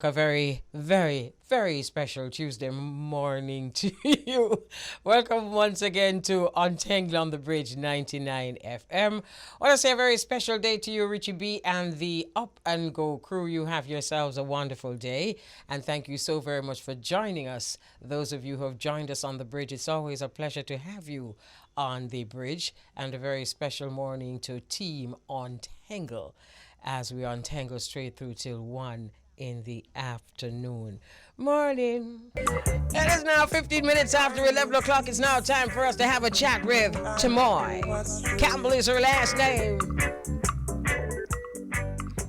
A very, very, very special Tuesday morning to you. Welcome once again to Untengle on the Bridge 99 FM. I want to say a very special day to you, Richie B, and the Up and Go crew. You have yourselves a wonderful day, and thank you so very much for joining us. Those of you who have joined us on the bridge, it's always a pleasure to have you on the bridge, and a very special morning to Team Untengle as we untangle straight through till 1 in the afternoon. Morning. It is now 15 minutes after 11 o'clock. It's now time for us to have a chat with Tamoy. Campbell is her last name.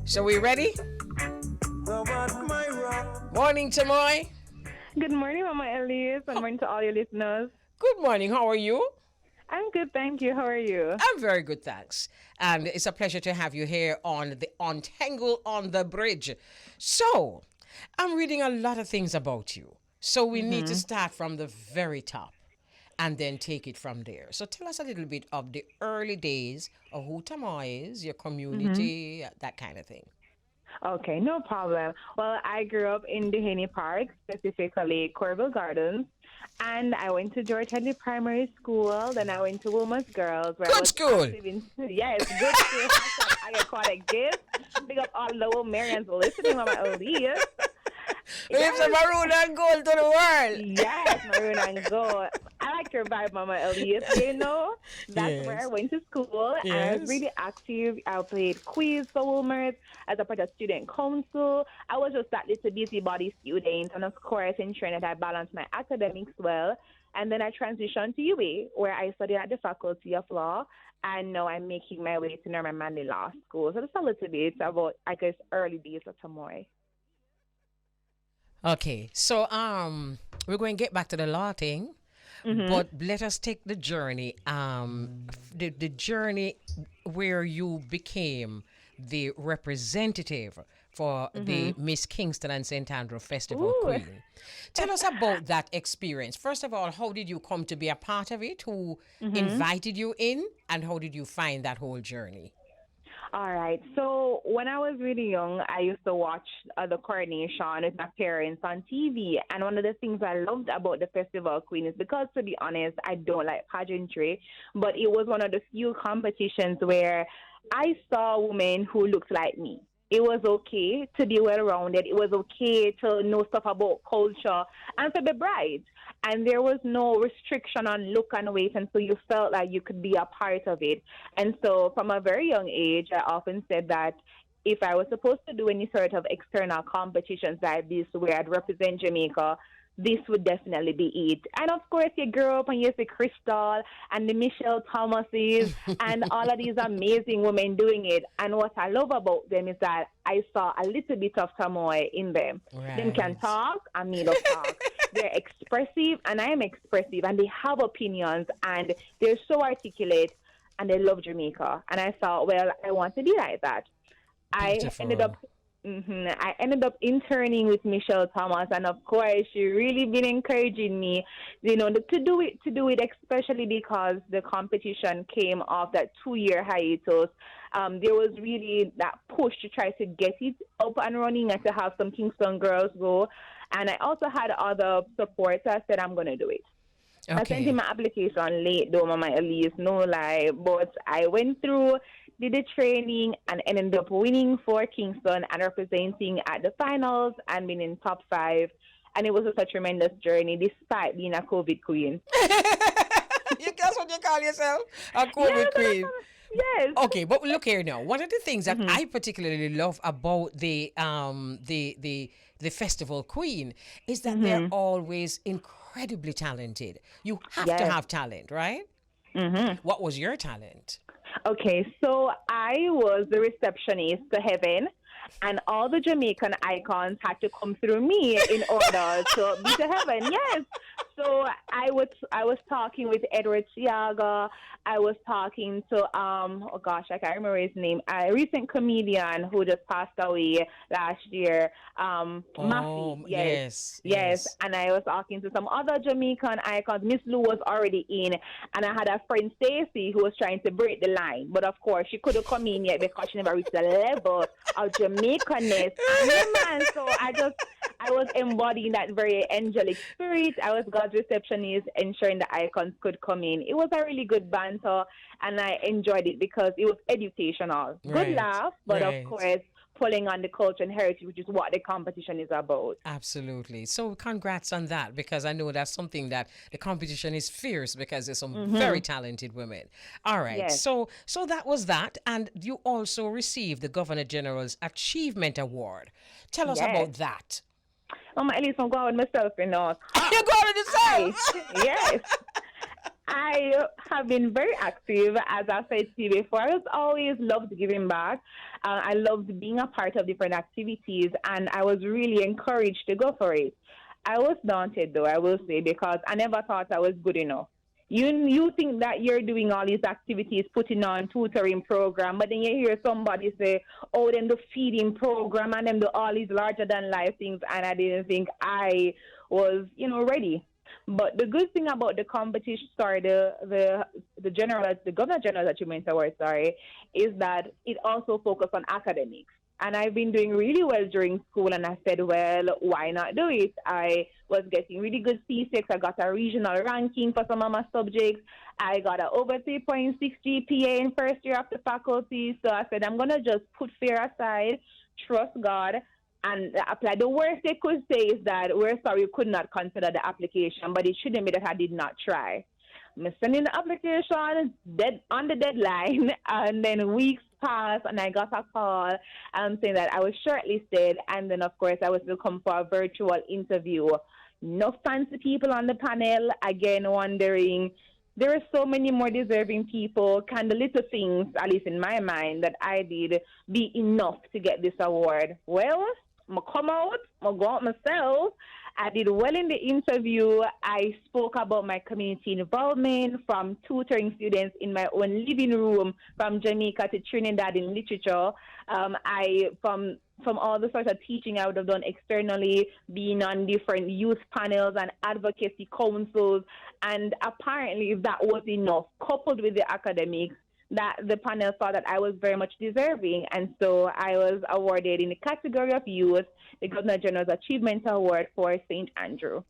So we ready? Morning, Tamoy. Good morning, Mama Elise. Good morning to all your listeners. Good morning. How are you? I'm good, thank you. How are you? I'm very good, thanks. And it's a pleasure to have you here on the Untangle on the Bridge. So, I'm reading a lot of things about you. So we need to start from the very top and then take it from there. So tell us a little bit of the early days of who Tamoy is, your community, that kind of thing. Okay, no problem. Well, I grew up in Dehaney Park, specifically Corville Gardens. And I went to George Henley Primary School. Then I went to Women's Girls. Where Good I was school. Yes, good school. I got quite a gift. Big up all the little Marians listening, Mama Elise. Leave some maroon and gold to the world. Yes, maroon and gold. I like your vibe, Mama Elise. You know, that's where I went to school. And I was really active. I played quiz for Woolmer's as a part of student council. I was just that little busybody student. And of course, ensuring that I balanced my academics well. And then I transitioned to UA, where I studied at the Faculty of Law. And now I'm making my way to Norman Manley Law School. So just a little bit about, I guess, early days of Tamoy. Okay, so we're going to get back to the law thing, but let us take the journey. The journey where you became the representative for the Miss Kingston and St. Andrew Festival Queen. Tell us about that experience. First of all, how did you come to be a part of it? Who invited you in, and how did you find that whole journey? All right. So when I was really young, I used to watch the coronation with my parents on TV. And one of the things I loved about the Festival Queen is because, to be honest, I don't like pageantry, but it was one of the few competitions where I saw women who looked like me. It was okay to be well-rounded. It was okay to know stuff about culture and to be bright. And there was no restriction on look and weight, and so you felt like you could be a part of it. And so from a very young age, I often said that if I was supposed to do any sort of external competitions like this where I'd represent Jamaica, this would definitely be it. And of course, you grow up and you see Crystal and the Michelle Thomases and all of these amazing women doing it. And what I love about them is that I saw a little bit of Tamoy in them. Right. Them can talk, and me don't talk. They're expressive, and I am expressive, and they have opinions, and they're so articulate, and they love Jamaica. And I thought, well, I want to be like that. Beautiful. I ended up interning with Michelle Thomas, and of course, she really been encouraging me, you know, to do it, especially because the competition came off that 2-year hiatus. There was really that push to try to get it up and running and to have some Kingston girls go. And I also had other support, so I said, I'm going to do it. Okay. I sent in my application late, though, Mama Elise, no lie, but I went through, did the training, and ended up winning for Kingston and representing at the finals and being in top 5. And it was a tremendous journey, despite being a COVID queen. That's what you call yourself? A COVID queen. Yes. Okay, but look here now. One of the things that I particularly love about the Festival Queen is that they're always incredibly talented. You have to have talent, right? What was your talent? Okay, so I was the receptionist to heaven, and all the Jamaican icons had to come through me in order to be to heaven. Yes. So I was talking with Edward Tiaga. I was talking to oh gosh, I can't remember his name. A recent comedian who just passed away last year. Maffy, Oh, yes. yes, Yes, yes. and I was talking to some other Jamaican icons. Miss Lou was already in, and I had a friend Stacy who was trying to break the line, but of course she couldn't come in yet because she never reached the level of Jamaicanness. And yeah, man, so I was embodying that very angelic spirit. I was God's receptionist, ensuring the icons could come in. It was a really good banter, and I enjoyed it because it was educational. Good Right, laugh, but of right. course, pulling on the culture and heritage, which is what the competition is about. Absolutely. So congrats on that because I know that's something that the competition is fierce because there's some very Mm-hmm. talented women. All right. Yes, So that was that, and you also received the Governor General's Achievement Award. Tell us yes. about that. Elise, I'm going with myself, you know. You got it I, yourself. yes. I have been very active, as I said to you before. I was always loved giving back. I loved being a part of different activities, and I was really encouraged to go for it. I was daunted, though, I will say, because I never thought I was good enough. You think that you're doing all these activities, putting on tutoring program, but then you hear somebody say, "Oh, them the feeding program and them do all these larger than life things," and I didn't think I was, ready. But the good thing about the competition, sorry, the governor general achievement award, sorry, is that it also focused on academics. And I've been doing really well during school, and I said, well, why not do it? I was getting really good C6. I got a regional ranking for some of my subjects. I got a over 3.6 GPA in first year of the faculty. So I said, I'm going to just put fear aside, trust God, and apply. The worst they could say is that we're sorry you could not consider the application, but it shouldn't be that I did not try. I'm sending the application dead on the deadline, and then weeks passed, and I got a call saying that I was shortlisted, and then of course I was to come for a virtual interview. No fancy people on the panel. Again, wondering. There are so many more deserving people. Can the little things, at least in my mind, that I did be enough to get this award? Well, I come out, I go out myself. I did well in the interview. I spoke about my community involvement, from tutoring students in my own living room from Jamaica to Trinidad in literature. I from all the sorts of teaching I would have done externally, being on different youth panels and advocacy councils. And apparently that was enough, coupled with the academics, that the panel thought that I was very much deserving. And so I was awarded in the category of youth the Governor General's Achievement Award for St. Andrew.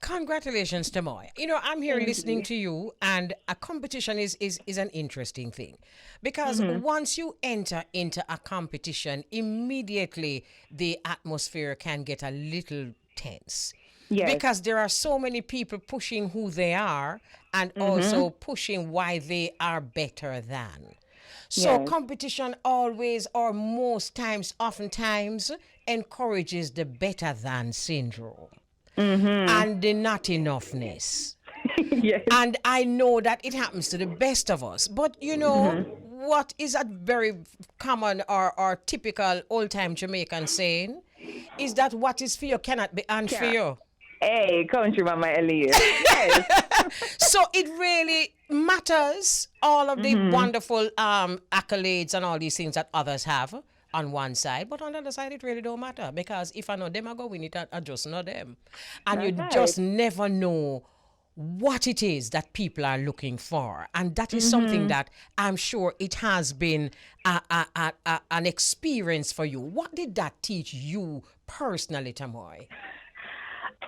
Congratulations, Tamoy. I'm here Thank listening you. to you, and a competition is an interesting thing because Mm-hmm. once you enter into a competition, immediately the atmosphere can get a little tense Yes. because there are so many people pushing who they are and Mm-hmm. also pushing why they are better than. So Yes. competition always or most times, oftentimes, encourages the better than syndrome Mm-hmm. and the not enoughness. Yes. And I know that it happens to the best of us. But Mm-hmm. what is a very common or typical old time Jamaican saying is that what is for you cannot be Yeah. unfair. Hey, country mama Elise. Yes. So it really matters all of the Mm-hmm. wonderful accolades and all these things that others have on one side, but on the other side it really don't matter because if I know them I go win it, I just know them, and you That's right. just never know what it is that people are looking for, and that is something Mm-hmm. that I'm sure it has been an experience for you. What did that teach you personally, Tamoy?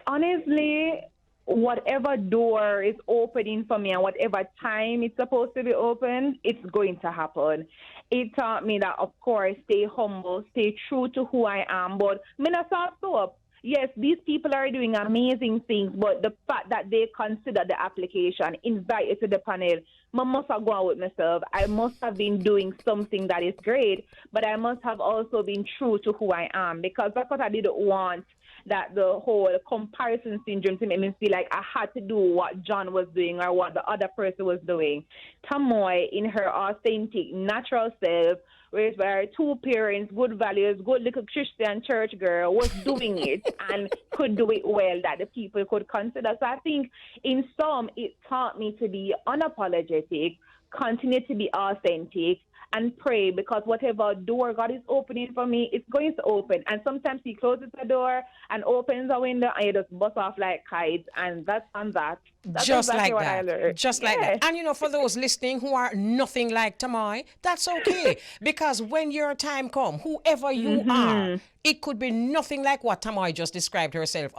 Honestly, whatever door is opening for me and whatever time it's supposed to be open, it's going to happen. It taught me that, of course, stay humble, stay true to who I am, but me not so up. Yes, these people are doing amazing things, but the fact that they consider the application, invite you to the panel, I must have gone with myself. I must have been doing something that is great, but I must have also been true to who I am, because that's what I didn't want, that the whole comparison syndrome to make me feel like I had to do what John was doing or what the other person was doing. Tamoy, in her authentic, natural self, raised by two parents, good values, good little Christian church girl, was doing it and could do it well that the people could consider. So I think in some, it taught me to be unapologetic, continue to be authentic, and pray, because whatever door God is opening for me, it's going to open. And sometimes He closes the door and opens a window, and you just bust off like kites, and that's on that. That's Just exactly like what I that. learned. Just like that. And for those listening who are nothing like Tamoy, that's okay. Because when your time comes, whoever you are, it could be nothing like what Tamoy just described herself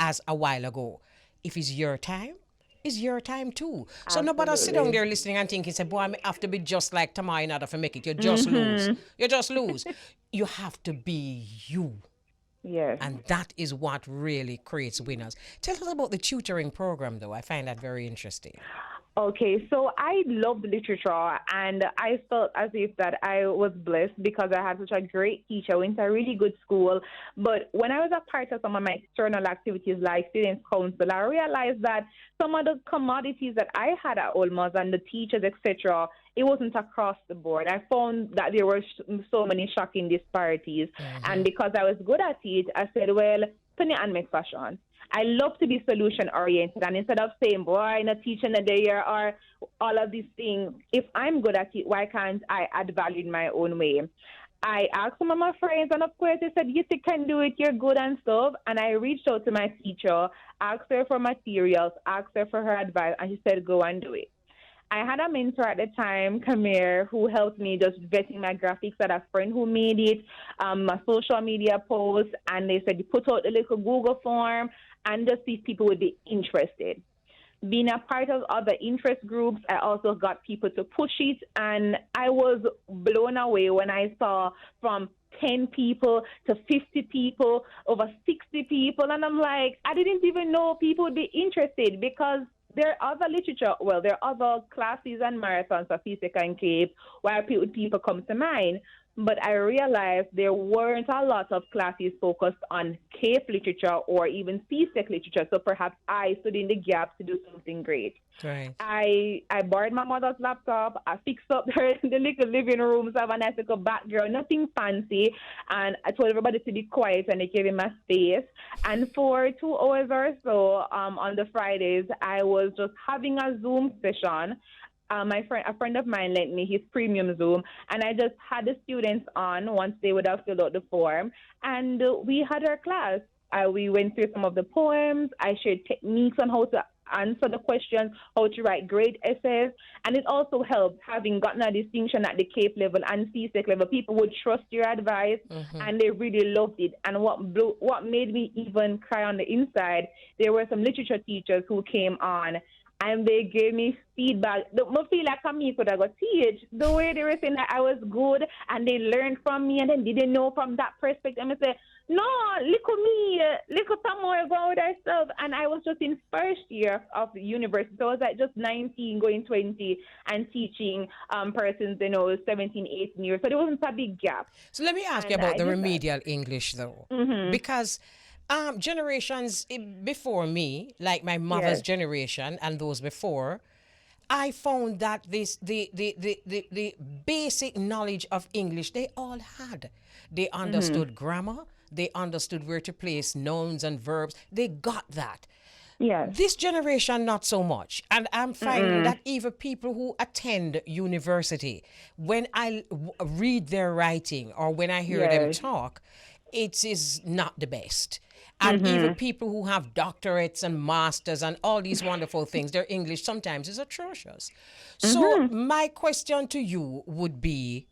as a while ago. If it's your time, it's your time too. So nobody sit down there listening and thinking, say, boy, I have to be just like Tamoy in order to make it. You just lose. You just lose. You have to be you. Yes. And that is what really creates winners. Tell us about the tutoring program, though. I find that very interesting. Okay, so I loved literature, and I felt as if that I was blessed because I had such a great teacher. I went to a really good school. But when I was a part of some of my external activities like Students' Council, I realized that some of the commodities that I had at Olmos and the teachers, etc., it wasn't across the board. I found that there were so many shocking disparities. And because I was good at it, I said, well, turn it and make fashion. I love to be solution oriented, and instead of saying, boy, I'm not teaching a day or all of these things, if I'm good at it, why can't I add value in my own way? I asked some of my friends, and of course they said, yes, you can do it, you're good and stuff. And I reached out to my teacher, asked her for materials, asked her for her advice, and she said, go and do it. I had a mentor at the time, Kamir, who helped me just vetting my graphics. I had a friend who made it, my social media posts, and they said, you put out a little Google form and just see if people would be interested. Being a part of other interest groups, I also got people to push it, and I was blown away when I saw from 10 people to 50 people, over 60 people, and I'm like, I didn't even know people would be interested, because there are other literature, well, there are other classes and marathons for FISEC and CAPE where people come to mind. But I realized there weren't a lot of classes focused on CAPE literature or even FISEC literature. So perhaps I stood in the gap to do something great. Right. I borrowed my mother's laptop. I fixed up the little living room, so I have a nice little background, nothing fancy. And I told everybody to be quiet, and they gave me my space. And for 2 hours or so on the Fridays, I was just having a Zoom session. A friend of mine lent me his premium Zoom, and I just had the students on once they would have filled out the form, and we had our class. We went through some of the poems. I shared techniques on how to answer the questions, how to write great essays, and it also helped having gotten a distinction at the CAPE level and CSEC level. People would trust your advice, and they really loved it. And what made me even cry on the inside, there were some literature teachers who came on, and they gave me feedback. I feel like me could have got teach. The way they were saying that I was good, and they learned from me, and then didn't know from that perspective. And I said, no, look at me, look at Tamoy about herself. And I was just in first year of university. So I was like just 19, going 20, and teaching persons, 17, 18 years. So there wasn't a big gap. So let me ask you about the remedial English, though. Because generations before me, like my mother's generation and those before, I found that the basic knowledge of English they all had. They understood grammar. They understood where to place nouns and verbs. They got that. Yes. This generation, not so much. And I'm finding that even people who attend university, when I read their writing or when I hear them talk, it is not the best. And even people who have doctorates and masters and all these wonderful things, their English sometimes is atrocious. So my question to you would be,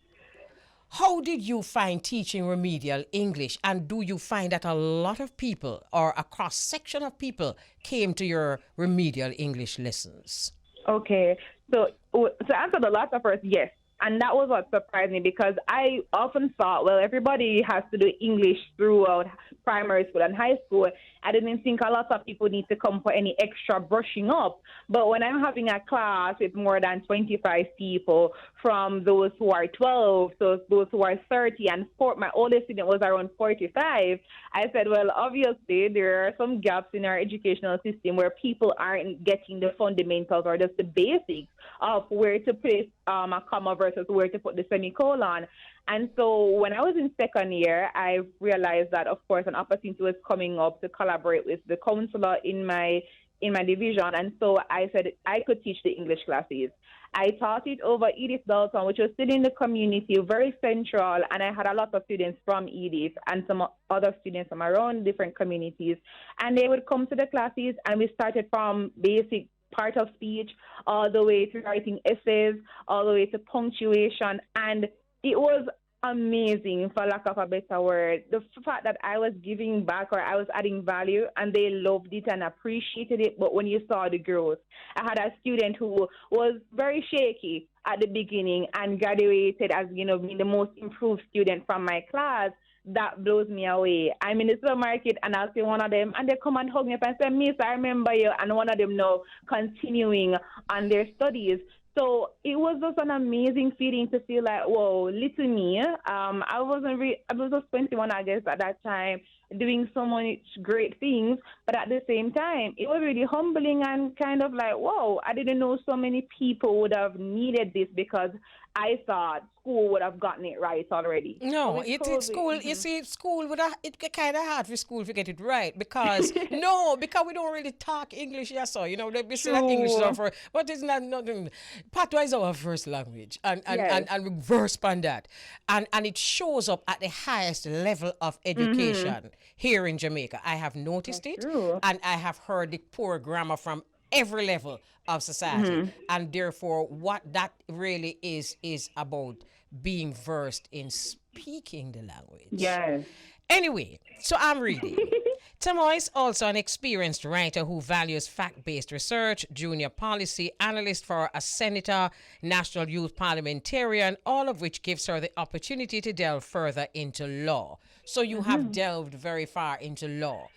how did you find teaching remedial English? And do you find that a lot of people or a cross-section of people came to your remedial English lessons? Okay. So to answer the latter first, yes. And that was what surprised me, because I often thought, well, everybody has to do English throughout primary school and high school. I didn't think a lot of people need to come for any extra brushing up. But when I'm having a class with more than 25 people, from those who are 12 to those who are 30, and my oldest student was around 45, I said, well, obviously there are some gaps in our educational system where people aren't getting the fundamentals or just the basics of where to place a comma versus where to put the semicolon. And so when I was in second year, I realized that, of course, an opportunity was coming up to collaborate with the counselor in my division. And so I said I could teach the English classes. I taught it over Edith Dalton, which was still in the community, very central, and I had a lot of students from Edith and some other students from around different communities. And they would come to the classes, and we started from basic part of speech all the way to writing essays, all the way to punctuation, and it was amazing, for lack of a better word. The fact that I was giving back or I was adding value and they loved it and appreciated it. But when you saw the growth, I had a student who was very shaky at the beginning and graduated as, being the most improved student from my class. That blows me away. I'm in the supermarket and I'll see one of them and they come and hug me up and say, Miss, I remember you. And one of them now continuing on their studies. So it was just an amazing feeling to feel like, whoa, little me. I was just 21, I guess, at that time, doing so many great things. But at the same time, it was really humbling and kind of like, whoa, I didn't know so many people would have needed this because I thought school would have gotten it right already. No, it's school. You see, school would it kind of hard for school to get it right because because we don't really talk English. Yes, so we say that English is our first, but it's not nothing. Patois is our first language, and we verse on that, and it shows up at the highest level of education here in Jamaica. I have noticed it, and I have heard the poor grammar from every level of society, and therefore what that really is about being versed in speaking the language. Yes. Anyway, so I'm reading. Tamoy is also an experienced writer who values fact-based research, junior policy analyst for a senator, national youth parliamentarian, all of which gives her the opportunity to delve further into law. So you have delved very far into law.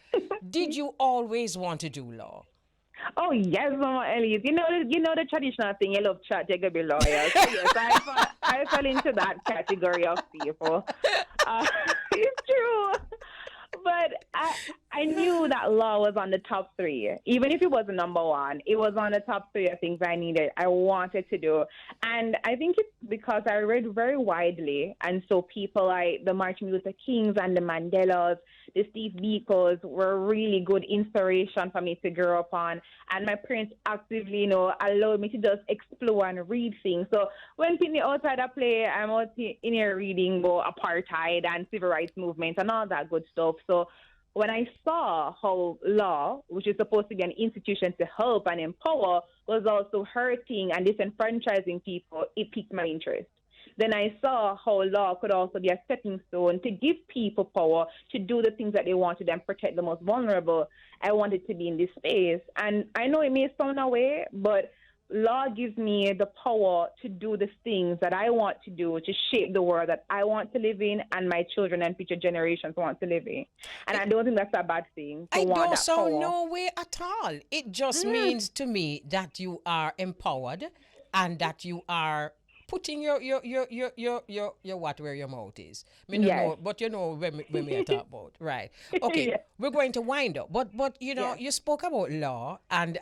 Did you always want to do law? Oh yes, Mama Elise. You know the traditional thing. You love chat, you could be lawyer. So yes, I fell into that category of people. It's true. But I knew that law was on the top three. Even if it wasn't number one, it was on the top three of things I wanted to do. And I think it's because I read very widely. And so people like the Martin Luther Kings and the Mandelas, the Steve Bikos were really good inspiration for me to grow up on. And my parents actively, allowed me to just explore and read things. So when people outside I play, I'm out in here reading about apartheid and civil rights movement and all that good stuff. So when I saw how law, which is supposed to be an institution to help and empower, was also hurting and disenfranchising people, it piqued my interest. Then I saw how law could also be a stepping stone to give people power to do the things that they wanted and protect the most vulnerable. I wanted to be in this space. And I know it may sound away, but law gives me the power to do the things that I want to do to shape the world that I want to live in and my children and future generations want to live in. And I don't think that's a bad thing. I don't so no way at all. It just means to me that you are empowered and that you are putting your what where your mouth is. Know, but when we talk about right. Okay, we're going to wind up. But you spoke about law and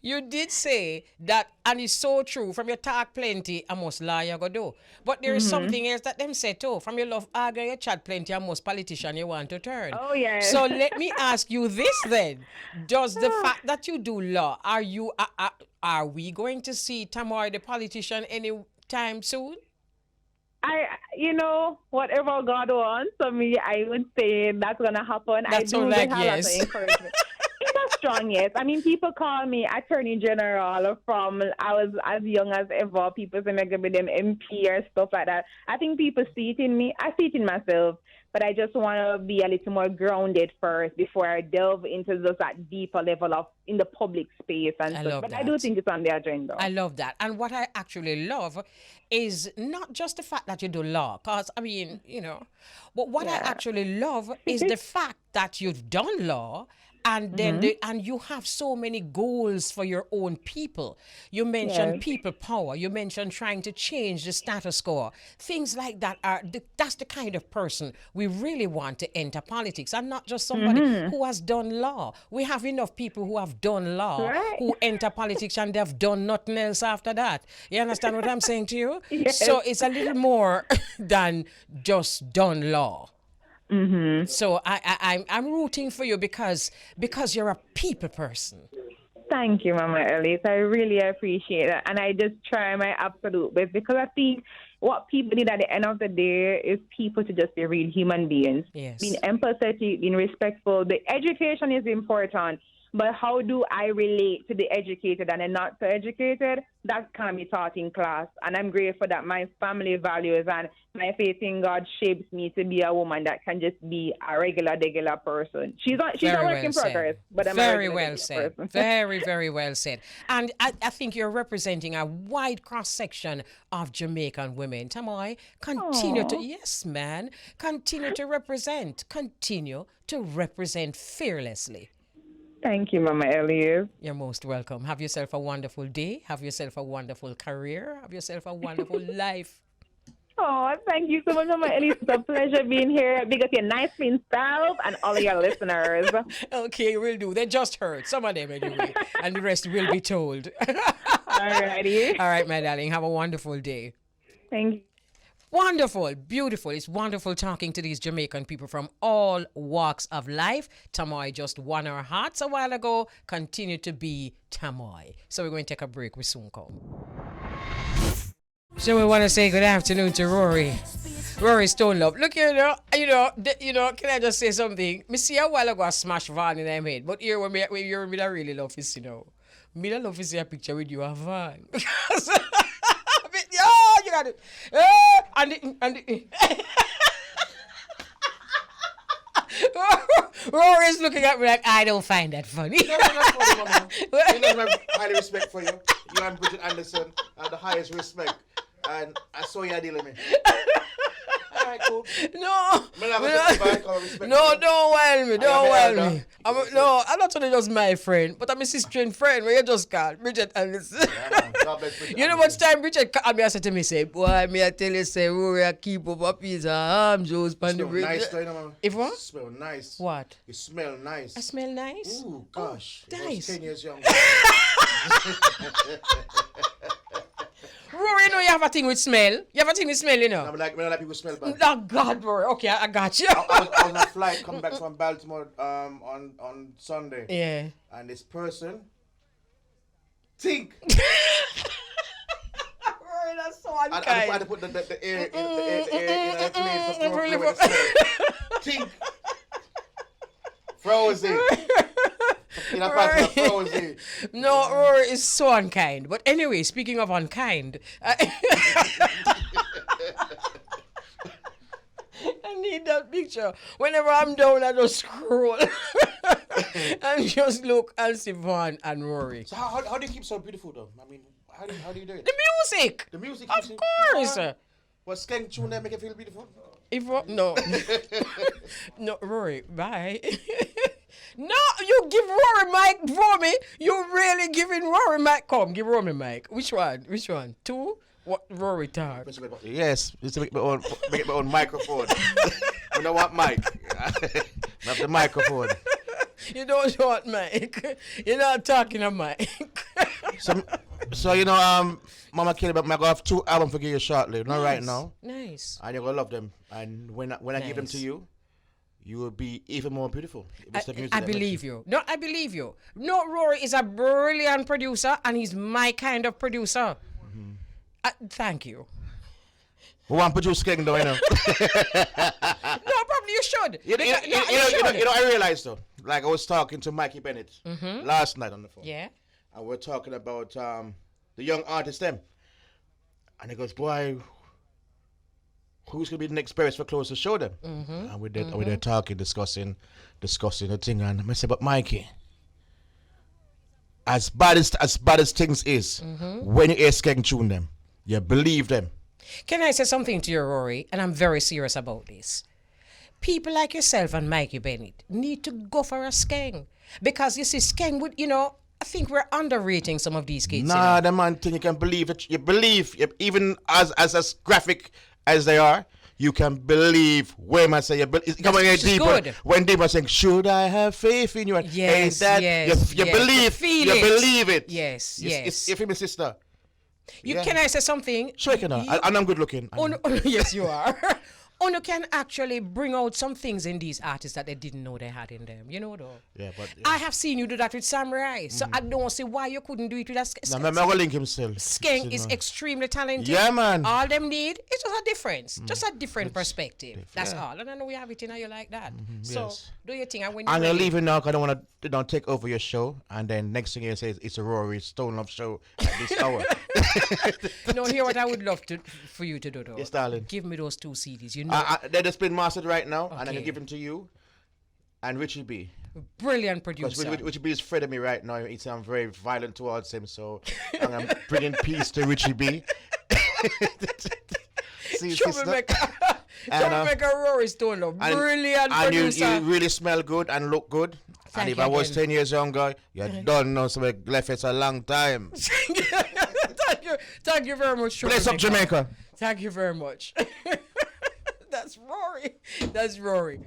you did say that, and it's so true, from your talk plenty, I must lie you go do. But there is something else that them say too. From your love argue, you chat plenty, and most politician you want to turn. Oh, yeah. So let me ask you this then. Does the fact that you do law, are we going to see Tamoy the politician anytime soon? Whatever God wants for me, I would say that's going to happen. That sounds like yes. It's a strong yes. I mean, people call me Attorney General from I was as young as ever. People say I'm going to be them MP or stuff like that. I think people see it in me. I see it in myself. But I just want to be a little more grounded first before I delve into just that deeper level of in the public space and stuff. But I do think it's on the agenda. I love that. And what I actually love is not just the fact that you do law, because, but what I actually love is the fact that you've done law And then and you have so many goals for your own people. You mentioned people power. You mentioned trying to change the status quo. Things like that that's the kind of person we really want to enter politics, and not just somebody who has done law. We have enough people who have done law who enter politics and they've done nothing else after that. You understand what I'm saying to you? Yes. So it's a little more than just done law. So I'm rooting for you because you're a people person. Thank you, Mama Elise. I really appreciate it. And I just try my absolute best, because I think what people need at the end of the day is people to just be real human beings. Yes. Being empathetic, being respectful. The education is important, but how do I relate to the educated and the not so educated? That can be taught in class. And I'm grateful that my family values and my faith in God shapes me to be a woman that can just be a regular person. She's a work in progress, but I'm very a regular well said. person. Very, very well said. And I think you're representing a wide cross-section of Jamaican women. Tamoy, continue to, yes, man, continue to represent. Continue to represent fearlessly. Thank you, Mama Elise. You're most welcome. Have yourself a wonderful day. Have yourself a wonderful career. Have yourself a wonderful life. Oh, thank you so much, Mama Elise. It's a pleasure being here. Big up your nice clean self and all of your listeners. Okay, we'll do. They just heard. Some of them anyway. And the rest will be told. Alrighty. All right, my darling. Have a wonderful day. Thank you. Wonderful, beautiful. It's wonderful talking to these Jamaican people from all walks of life. Tamoy just won our hearts a while ago. Continue to be Tamoy. So we're going to take a break. We soon come. So we want to say good afternoon to Rory Stone Love. Look, can I just say something? Me see a while ago a smash van in my head, but here when you're me, I really love to see now. Me, I love to see a picture with you a van. Because you got it. Rory's looking at me like, I don't find that funny. No, that's funny, Mama. You know, I have highly respect for you. You and Bridget Anderson have the highest respect. And I saw you dealing with me. All right, cool. No, Don't well me. I'm not only just my friend, but I'm a sister friend where you just call Bridget Anderson. Yeah, God bless Bridget You know much time Bridget called me and said to me, say, boy, me I tell you, say, Rory, I keep up a piece of arm juice on the bridge. Nice, though, you know, Mama. If what? You smell nice. What? You smell nice. I smell nice? Ooh, gosh. Oh, nice. 10 years young. Rory, you know you have a thing with smell. You have a thing with smell, you know. I like people smell bad. Oh, God, Rory. Okay, I got you. I was on a flight coming back from Baltimore on Sunday. Yeah. And this person think. Rory, that's so I unkind. had to put the air in a place for think. Frozen. In a part of frozen. No, Rory is so unkind. But anyway, speaking of unkind, I need that picture. Whenever I'm down, I just scroll and just look and see Vaughn and Rory. So how do you keep so beautiful though? I mean, how do you do it? The music. The music. Of course. What skank tune that make you feel beautiful? No. No, Rory, bye. No, you give Rory mic for me. You really giving Rory mic. Come, give Rory mic. Which one? Two? What Rory talk? Yes, it's make my own microphone. I don't want mic. Not the microphone. You don't want mic. You're not talking a mic. So you know, Mama Kelly, but I'm gonna have 2 albums for you shortly. Not right now. Nice. And you're gonna love them. And when I give them to you, you will be even more beautiful. I believe you. No, I believe you. No, Rory is a brilliant producer, and he's my kind of producer. Thank you. Who want to produce King though, you know? No, probably you should. You know, I realized though, like I was talking to Mikey Bennett last night on the phone. Yeah. And we're talking about the young artist them. And he goes, boy, who's gonna be the next person for close to show them? And we're there talking, discussing the thing, and I said, but Mikey, as bad as things is, when you hear Skeng tune them, you believe them. Can I say something to you, Rory? And I'm very serious about this. people like yourself and Mikey Bennett need to go for a skeng. Because you see, skeng would, I think we're underrating some of these kids. Nah, the man thing, you can believe it. You believe, even as graphic as they are, you can believe when I say you believe. Come on, deeper. Good. When deeper saying, should I have faith in you? And Yes, that, yes, you yes. believe, Feel you it. believe it. Yes, yes. You feel me, sister? Can I say something? Sure, you can. And I'm good looking. Yes, you are. Ono can actually bring out some things in these artists that they didn't know they had in them. You know, though. Yeah, but I have seen you do that with Samurai, so I don't see why you couldn't do it with us. no, I'm gonna link himself. Skeng is extremely talented. Yeah, man. All them need is just a difference, just a different perspective. That's all. And I know we have it in you like that. So Yes. do your thing. And when I'm you're gonna ready, leave it now because I don't want to take over your show. And then next thing you say is it's a Rory Stone Love show at this hour. hear what I would love for you to do, though. Yes, darling. Give me those 2 CDs. You know, They're just been mastered right now, and I'm Okay. gonna give them to you and Richie B. brilliant Because producer. Richie B is afraid of me right now. I'm very violent towards him, so I'm bringing peace to Richie B. See, sister? Troublemaker. And, Troublemaker Rory Stone Love. Brilliant and producer. you really smell good and look good. Thank and if you I was again. 10 years younger, you don't know, so I left it a long time. Thank you very much. Bless up Troublemaker. Jamaica. Thank you very much. That's Rory. That's Rory.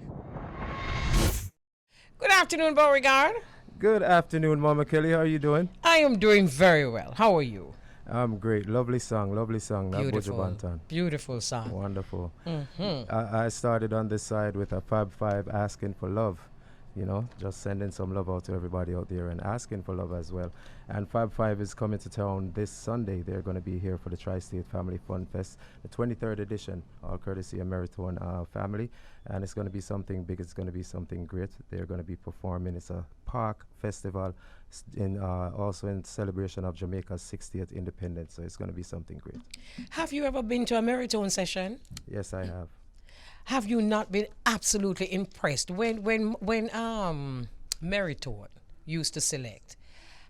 Good afternoon, Beauregard. Good afternoon, Mama Kelly. How are you doing? I am doing very well. How are you? I'm great. Lovely song. That Beautiful. Bojo Banton. Beautiful song. Wonderful. I started on this side with a Fab Five asking for love. Just sending some love out to everybody out there and asking for love as well. And Fab Five is coming to town this Sunday. They're going to be here for the Tri-State Family Fun Fest, the 23rd edition, all courtesy of Meriton Family. And it's going to be something big. It's going to be something great. They're going to be performing. It's a park festival also in celebration of Jamaica's 60th independence. So it's going to be something great. Have you ever been to a Meriton session? Yes, I have. Have you not been absolutely impressed when Meriton used to select?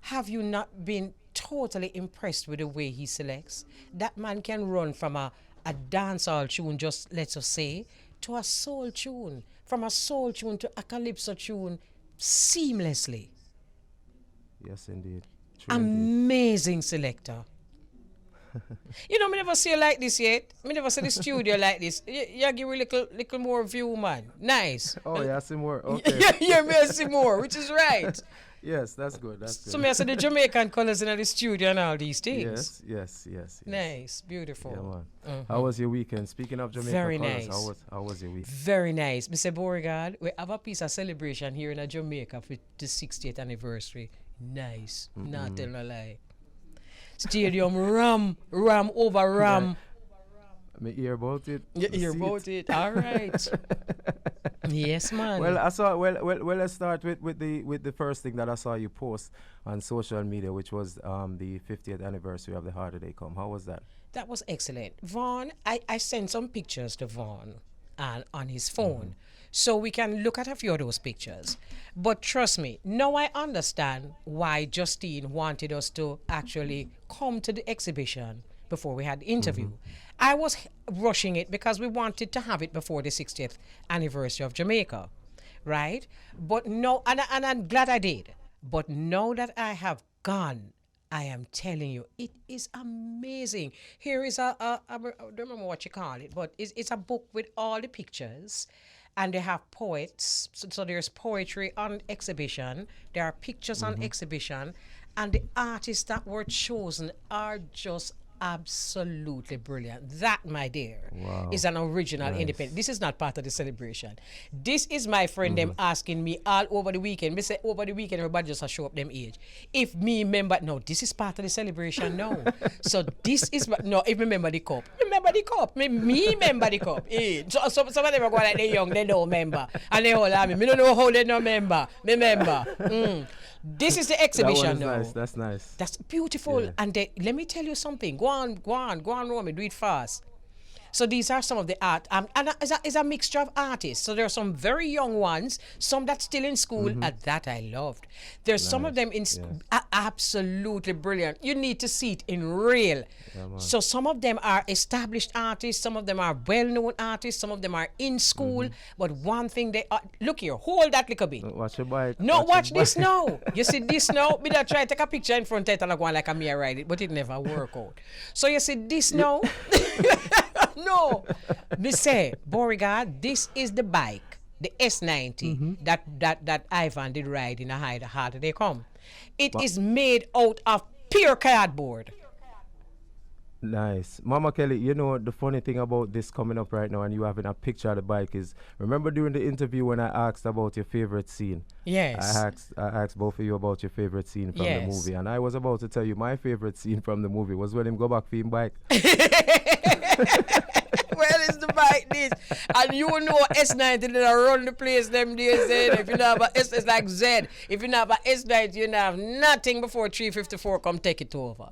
Have you not been totally impressed with the way he selects? That man can run from a dancehall tune, just let's us say, to a soul tune, from a soul tune to a calypso tune seamlessly. Yes, indeed. True indeed. Amazing selector. Me never see you like this yet. Me never see the studio like this. You give me little more view, man. Nice. Oh, yeah, some more. Okay. Yeah, me I see more, which is right. Yes, that's good. That's good. So me I see the Jamaican colors in the studio and all these things. Yes. Nice, beautiful. Yeah, man. How was your weekend? Speaking of Jamaican Very colors, nice. how was your week? Very nice. Mr. Beauregard, we have a piece of celebration here in Jamaica for the 60th anniversary. Nice. Not telling a lie. Stadium ram over ram. Me hear about it. You hear about it. All right. Yes, man. Well, I saw. Well. Let's start with the first thing that I saw you post on social media, which was the 50th anniversary of the Harder They Come. How was that? That was excellent. Vaughn, I sent some pictures to Vaughn on his phone. So we can look at a few of those pictures. But trust me, now I understand why Justine wanted us to actually come to the exhibition before we had the interview. I was rushing it because we wanted to have it before the 60th anniversary of Jamaica, right? But no, and I'm glad I did. But now that I have gone, I am telling you, it is amazing. Here is I don't remember what you call it, but it's a book with all the pictures. And they have poets, so there's poetry on exhibition, there are pictures on exhibition, and the artists that were chosen are just absolutely brilliant. That, my dear, is an original independent. This is not part of the celebration. This is my friend them asking me all over the weekend. Me say over the weekend everybody just show up them age. If me remember, no, this is part of the celebration now. So this is no. If remember the cup, remember the cup. Me remember the cup. So some of them go like they young, they don't remember, and they all have me. Me don't know how they don't remember. Remember. This is the exhibition now. Nice. That's nice. That's beautiful. Yeah. And let me tell you something. Go on, Romy, do it fast. So these are some of the art, and it's a mixture of artists. So there are some very young ones, some that's still in school, and that I loved. There's some of them in, absolutely brilliant. You need to see it in real. So some of them are established artists, some of them are well-known artists, some of them are in school. But one thing they are, look here, hold that little bit. Watch your bike. No, watch this now. You see this now? Me that try to take a picture in front of it and I go like a me ride it, but it never work out. So you see this now? No. Me say, Beauregard, this is the bike, the S90 that Ivan did ride in a high the harder they come. It is made out of pure cardboard. Nice. Mama Kelly, you know, the funny thing about this coming up right now and you having a picture of the bike is, remember during the interview when I asked about your favorite scene? Yes. I asked both of you about your favorite scene from the movie, and I was about to tell you my favorite scene from the movie was when him go back for him bike. Well, it's the bike this. And you know S90 that run the place them days. If you have a S, it's like Z. If you have a S90, you have nothing before 354 come take it over.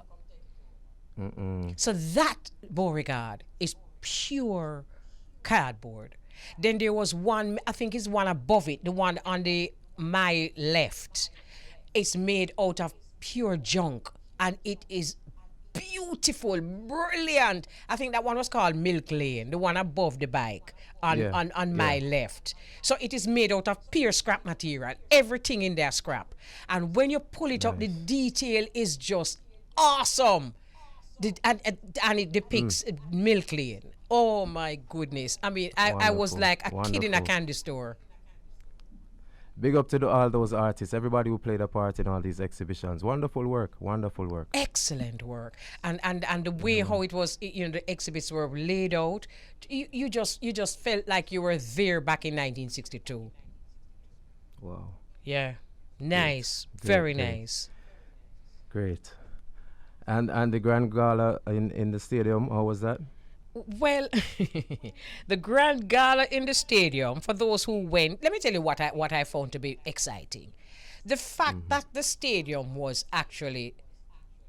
So that, Beauregard, is pure cardboard. Then there was one, I think it's one above it, the one on my left. It's made out of pure junk, and it is beautiful, brilliant. I think that one was called Milk Lane, the one above the bike on my left. So it is made out of pure scrap material, everything in there scrap. And when you pull it up, the detail is just awesome. And it depicts Milk Lane. Oh my goodness. I mean, I was like a kid in a candy store. Big up to all those artists, everybody who played a part in all these exhibitions. Wonderful work, wonderful work. Excellent work. And the way how it was, you know, the exhibits were laid out, you just felt like you were there back in 1962. Wow. Yeah. Nice. Very nice. Great. And the Grand Gala in the stadium, how was that? Well, the Grand Gala in the stadium, for those who went, let me tell you what I found to be exciting. The fact that the stadium was actually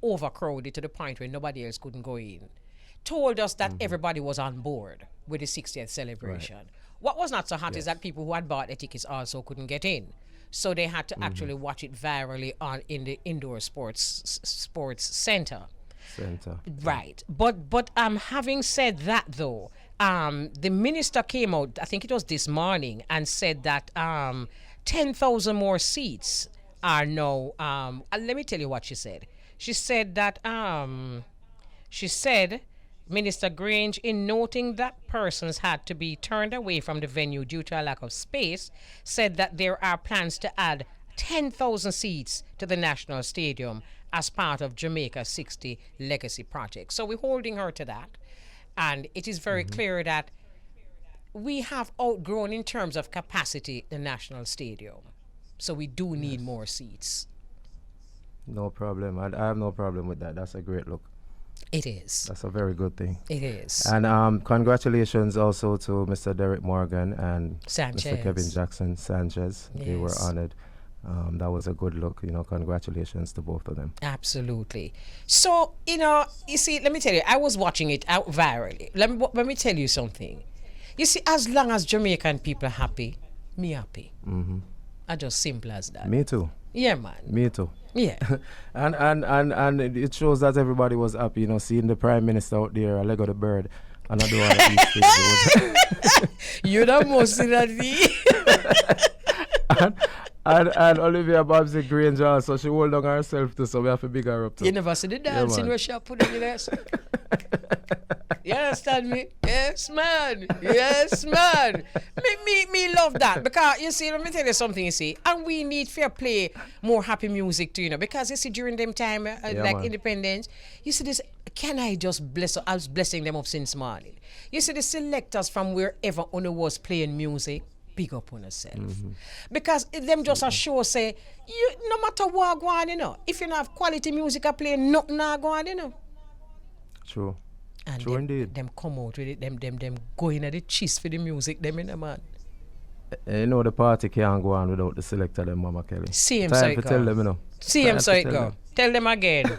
overcrowded to the point where nobody else couldn't go in told us that everybody was on board with the 60th celebration. Right. What was not so hot is that people who had bought the tickets also couldn't get in. So they had to actually watch it virally in the indoor sports center. Right. But having said that though, the minister came out, I think it was this morning, and said that 10,000 more seats are now let me tell you what she said. She said that Minister Grange, in noting that persons had to be turned away from the venue due to a lack of space, said that there are plans to add 10,000 seats to the National Stadium as part of Jamaica's 60 Legacy Project. So we're holding her to that. And it is very clear that we have outgrown in terms of capacity the National Stadium. So we do need more seats. No problem. I have no problem with that. That's a great look. It is. That's a very good thing. It is. And congratulations also to Mr. Derek Morgan and Sanchez. Mr. Kevin Jackson Sanchez. Yes. They were honored. That was a good look. You know, congratulations to both of them. Absolutely. So, you see, let me tell you, I was watching it out virally. Let me tell you something. You see, as long as Jamaican people are happy, me happy. I just simple as that. Me too. Yeah, man. Me too. Yeah. and it shows that everybody was happy, you know, seeing the Prime Minister out there, a leg of the bird, and I do all of these things. You're the most in that. And Olivia Babsy Granger also, she hold on herself too, so we have to big her up too. You never see the dancing where she put in the ass. You understand me? Yes, man. Yes, man. Me love that. Because, you see, let me tell you something, you see. And we need fair play, more happy music too, you know. Because, you see, during them time, like independence, you see this, can I just bless, I was blessing them up since morning. You see the selectors from wherever on was playing music, big up on yourself. Because them just a show say, you no matter what go on, you know. If you don't have quality music, I play nothing go on, you know. True. And True indeed. Them come out with it, them go in at the cheese for the music, them in the man. You know the party can't go on without the selector, them, Mama Kelly. See him, Time so to it go. tell them, you know. See him, so it go. Tell them again.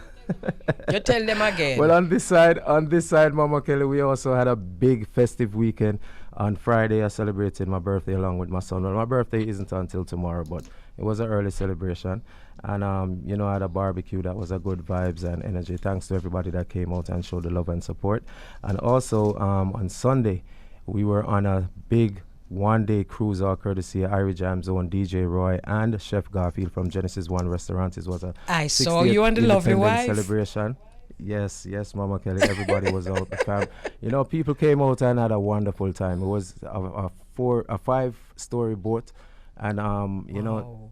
You tell them again. Well, on this side, Mama Kelly, we also had a big festive weekend. On Friday, I celebrated my birthday along with my son. Well, my birthday isn't until tomorrow, but it was an early celebration. And, I had a barbecue that was a good vibes and energy. Thanks to everybody that came out and showed the love and support. And also, on Sunday, we were on a big one-day cruise, all courtesy of Irish Jam Zone, DJ Roy, and Chef Garfield from Genesis One Restaurant. It was a I saw you and the lovely wife. Celebration. Yes, Mama Kelly. Everybody was out. People came out and had a wonderful time. It was a 5-story boat, and Wow.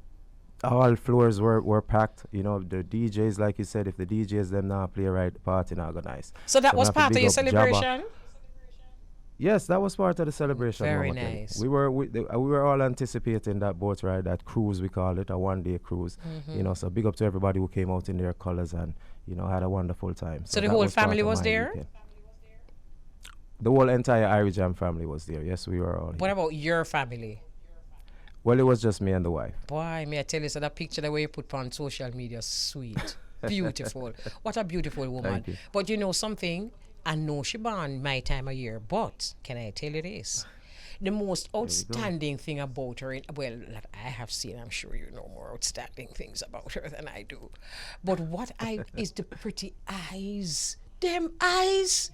all floors were packed. The DJs, like you said, if the DJs them not play right, the party not go nice. So that was we have to part of big your up celebration? Jabba. Yes, that was part of the celebration. Very Mama Kelly. nice. We were all anticipating that boat ride, that cruise we call it, a one-day cruise. So big up to everybody who came out in their colors and had a wonderful time. So the that whole was part family of was my there? weekend. The whole entire Irish Jam family was there. Yes, we were all What here. about your family? Well, it was just me and the wife. Boy, may I tell you, so that picture the way you put on social media, sweet, beautiful. What a beautiful woman. Thank you. But you know something? I know she born my time of year, but can I tell you this? The most outstanding thing about her, that I have seen, I'm sure you know more outstanding things about her than I do. But is the pretty eyes. Them eyes.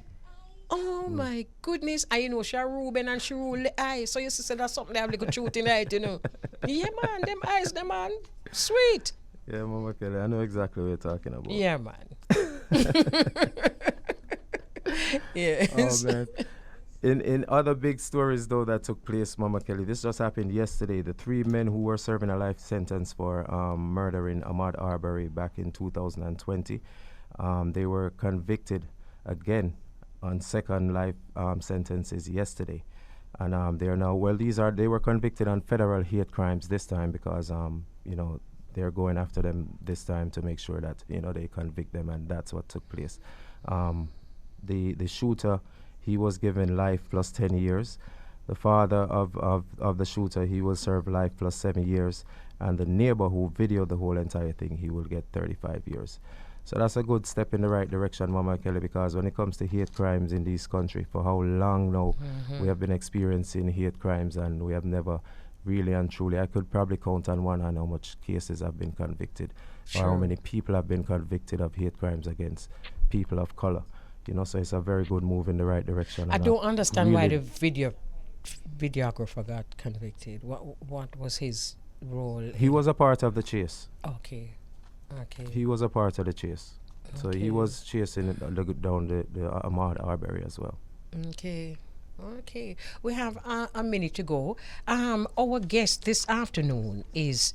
Oh my goodness. I she a Ruben and she rule the eyes. So you see that's something they have like a truth in it, Yeah, man, them eyes, them man. Sweet. Yeah, Mama Kelly, I know exactly what you're talking about. Yeah, man. Yes. Oh, man. In other big stories, though, that took place, Mama Kelly, this just happened yesterday. The 3 men who were serving a life sentence for murdering Ahmaud Arbery back in 2020, they were convicted again on second life sentences yesterday. And they are now, they were convicted on federal hate crimes this time because, they're going after them this time to make sure that, they convict them, and that's what took place. The shooter, he was given life plus 10 years. The father of the shooter, he will serve life plus 7 years. And the neighbor who videoed the whole entire thing, he will get 35 years. So that's a good step in the right direction, Mama Kelly, because when it comes to hate crimes in this country, for how long now we have been experiencing hate crimes, and we have never really and truly, I could probably count on one hand how much cases have been convicted, or how many people have been convicted of hate crimes against people of color. So it's a very good move in the right direction. I don't understand why the videographer got convicted. What was his role? He was a part of the chase. Okay. He was a part of the chase. So he was chasing down the Ahmaud Arbery as well. Okay, we have a minute to go. Our guest this afternoon is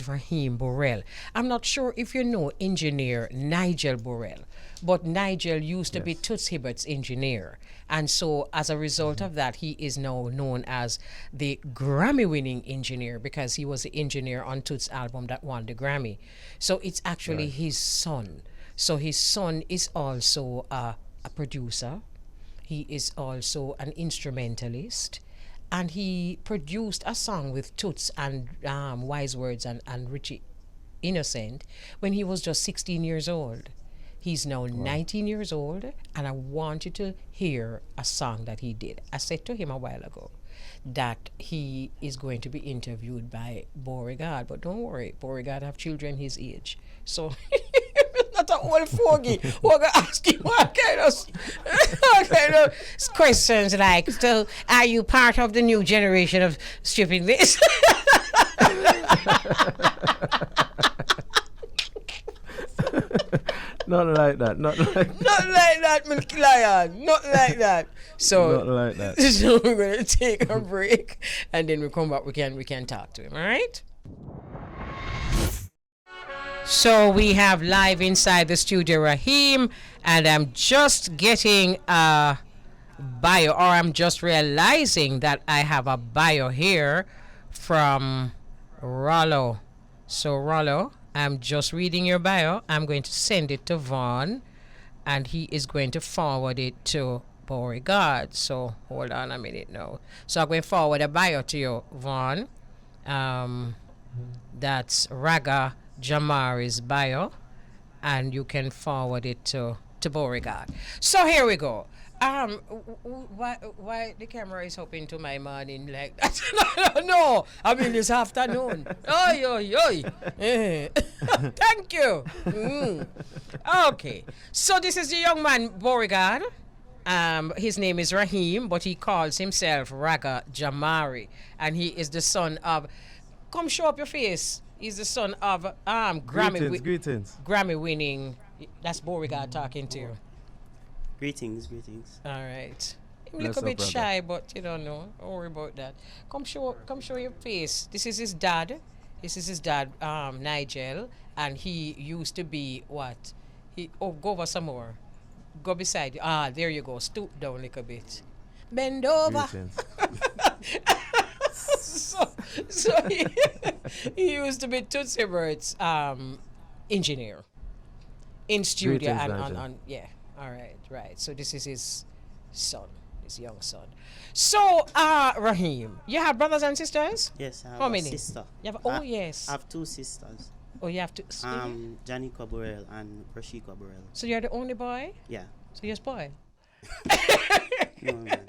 Raheem Burrell. I'm not sure if you know engineer Nigel Burrell, but Nigel used to be Toots Hibbert's engineer. And so as a result of that, he is now known as the Grammy-winning engineer because he was the engineer on Toots' album that won the Grammy. So it's actually his son. So his son is also a producer. He is also an instrumentalist, and he produced a song with Toots and Wise Words and Richie Innocent when he was just 16 years old. He's now 19 years old, and I want you to hear a song that he did. I said to him a while ago that he is going to be interviewed by Beauregard, but don't worry, Beauregard have children his age. So not an old fogey. We're going to ask him what kind of questions like, so are you part of the new generation of stripping this? Not like that. Not like that, Milky Lion. Not like that. So, not like that. So we're going to take a break, and then we come back. We can talk to him. All right. So we have live inside the studio Raheem, and I'm just getting a bio, or I'm just realizing that I have a bio here from Rollo. So Rollo, I'm just reading your bio. I'm going to send it to Vaughn, and he is going to forward it to Beauregard. So hold on a minute now. So I'm going to forward a bio to you, Vaughn. That's Ragga Jahmari's bio, and you can forward it to to Beauregard. So here we go. Why the camera is hopping to my morning like that? No, I mean this afternoon. Oi, oi, oi. Thank you. Okay, so this is the young man Beauregard. His name is Raheem, but he calls himself Ragga Jahmari, and he is the son of. Come show up your face. He's the son of Greetings. Grammy-winning. That's Beauregard talking to you. Greetings. All right. Him Bless look a up, bit brother. shy, but you don't know. Don't worry about that. Come show your face. This is his dad. Nigel, and he used to be what? Go over some more. Go beside you. There you go. Stoop down a little bit. Bend over. Greetings. so he used to be Toots Hibbert's engineer in studio. Greetings, and Nigel. yeah. All right. So this is his son, his young son. So, Raheem, you have brothers and sisters? Yes, I have How a many? sister. You have, I have two sisters. Oh, you have to. Johnny Burrell and Richie Burrell. So you're the only boy? Yeah. So you're spoiled? No, man.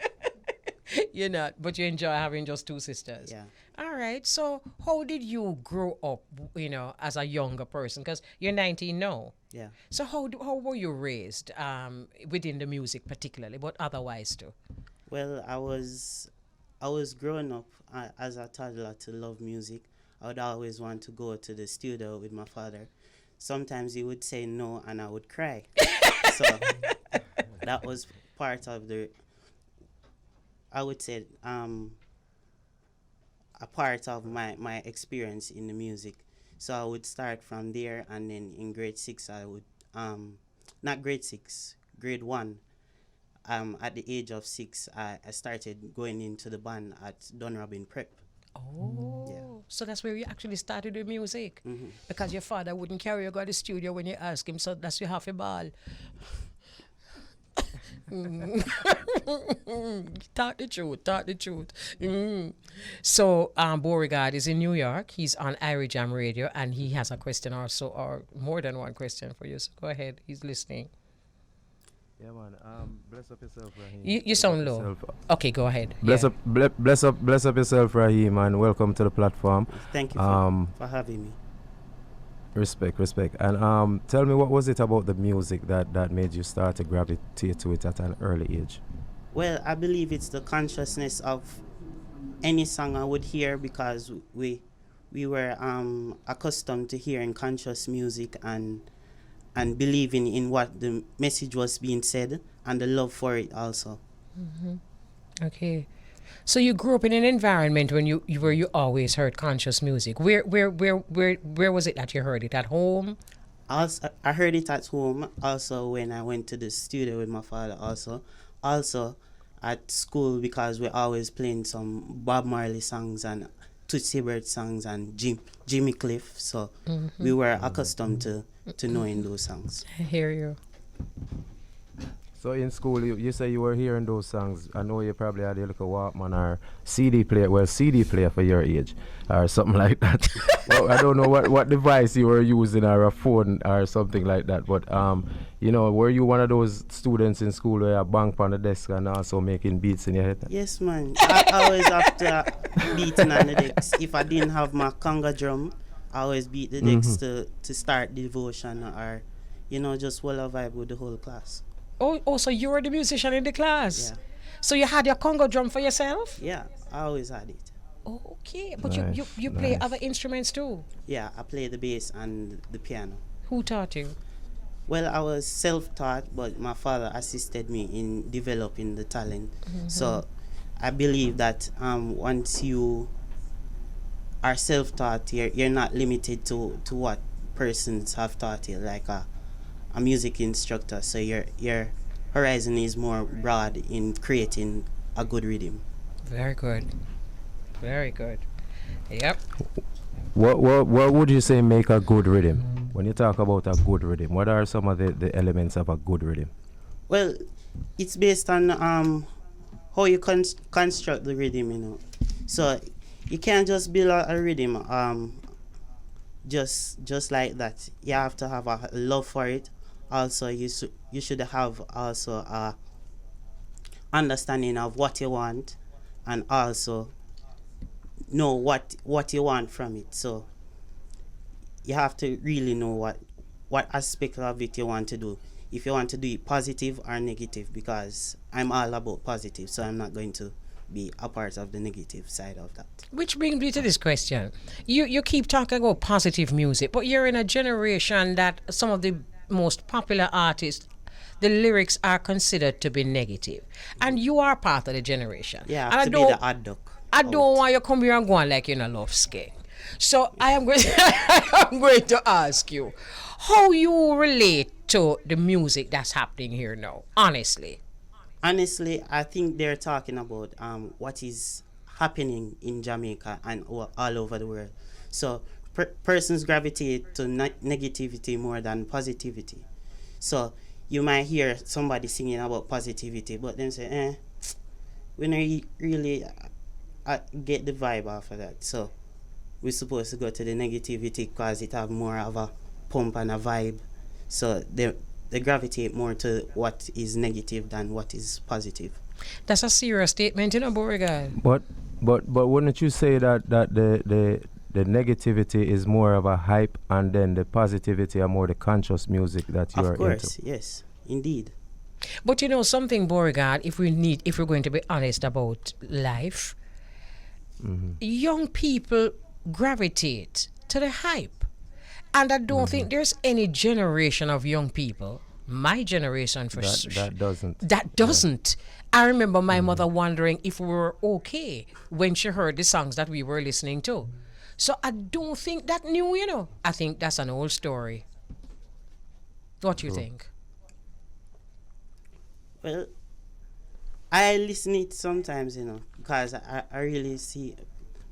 You're not, but you enjoy having just two sisters. Yeah. All right. So how did you grow up, as a younger person? Because you're 19 now. Yeah. So how were you raised within the music particularly, but otherwise too? Well, I was growing up as a toddler to love music. I would always want to go to the studio with my father. Sometimes he would say no and I would cry. So that was part of I would say, a part of my experience in the music. So I would start from there, and then in grade 6 I would, not grade 6, grade 1. At the age of 6, I started going into the band at Dunrobin Prep. Oh, Yeah. So that's where you actually started with music, Mm-hmm. because your father wouldn't carry you go to the studio when you ask him. So that's your half a ball. Talk the truth. So Beauregard is in New York. He's on Irie Jam Radio, and he has a question also, or more than one question for you. So go ahead, he's listening. Yeah, man. Bless up yourself, Raheem. You Bless sound up low. yourself. Okay, go ahead. Bless Yeah. up, bless up yourself, Raheem, and welcome to the platform. Thank you for having me. Respect. And tell me, what was it about the music that made you start to gravitate to it at an early age? Well, I believe it's the consciousness of any song I would hear, because we were accustomed to hearing conscious music and believing in what the message was being said, and the love for it also. Okay. So you grew up in an environment where you always heard conscious music. Where was it that you heard it? At home? Also, I heard it at home. Also, when I went to the studio with my father. Also at school, because we're always playing some Bob Marley songs and Toots Hibbert songs and Jimmy Cliff. So we were accustomed to knowing those songs. I hear you. So in school, you say you were hearing those songs. I know you probably had a little Walkman or CD player for your age, or something like that. Well, I don't know what device you were using, or a phone or something like that. But were you one of those students in school where you bang on the desk and also making beats in your head? Yes, man. I always have to beating on the decks. If I didn't have my conga drum, I always beat the decks to start devotion, or just while I vibe with the whole class. Oh, so you were the musician in the class? Yeah. So you had your Congo drum for yourself? Yeah, I always had it. Oh, okay. But Nice, you play nice. other instruments too? Yeah, I play the bass and the piano. Who taught you? Well, I was self-taught, but my father assisted me in developing the talent. So I believe that once you are self-taught, you're not limited to what persons have taught you, like a music instructor. So your horizon is more broad in creating a good rhythm. Very good. Yep. What would you say make a good rhythm? When you talk about a good rhythm, what are some of the elements of a good rhythm? Well, it's based on how you construct the rhythm, So you can't just build a rhythm just like that. You have to have a love for it. also you should have also a understanding of what you want, and also know what you want from it. So you have to really know what aspect of it you want to do. If you want to do it positive or negative, because I'm all about positive, so I'm not going to be a part of the negative side of that. Which brings me to this question. You keep talking about positive music, but you're in a generation that some of the most popular artists, the lyrics are considered to be negative. And you are part of the generation. Yeah, and to be the odd duck. I don't want you to come here and go on like you're in a love scare. So I am going I'm going to ask you how you relate to the music that's happening here now, honestly. Honestly, I think they're talking about what is happening in Jamaica and all over the world. So persons gravitate to negativity more than positivity. So you might hear somebody singing about positivity, but then say, we don't really get the vibe off of that. So we're supposed to go to the negativity because it have more of a pump and a vibe. So they gravitate more to what is negative than what is positive. That's a serious statement, you know, Beauregard. But wouldn't you say that the negativity is more of a hype, and then the positivity are more the conscious music that you are into? Of course, yes, indeed. But you know something, Beauregard, if we're going to be honest about life, young people gravitate to the hype. And I don't think there's any generation of young people, my generation for sure, that doesn't. I remember my mother wondering if we were okay when she heard the songs that we were listening to. So I don't think that new, you know. I think that's an old story. What do you think? Well, I listen it sometimes, you know, because I really see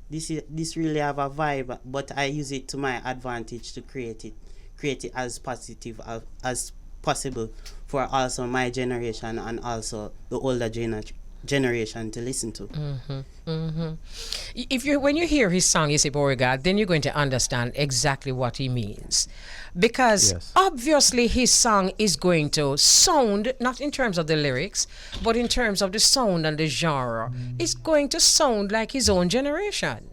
this really have a vibe, but I use it to my advantage to create it as positive as possible for also my generation and also the older generation to listen to. When you hear his song, you say Beauregard, then you're going to understand exactly what he means, because obviously his song is going to sound, not in terms of the lyrics, but in terms of the sound and the genre, it's going to sound like his own generation.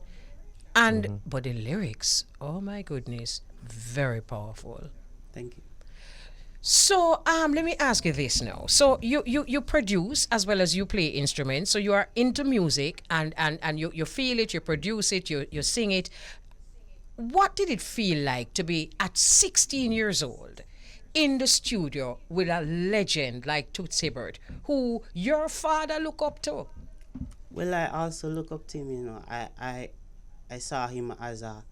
And but the lyrics, oh my goodness, very powerful. Thank you. So let me ask you this now. So you produce as well as you play instruments. So you are into music and you feel it, you produce it, you sing it. What did it feel like to be at 16 years old in the studio with a legend like Toots Hibbert, who your father look up to? Well, I also look up to him, you know. I saw him as a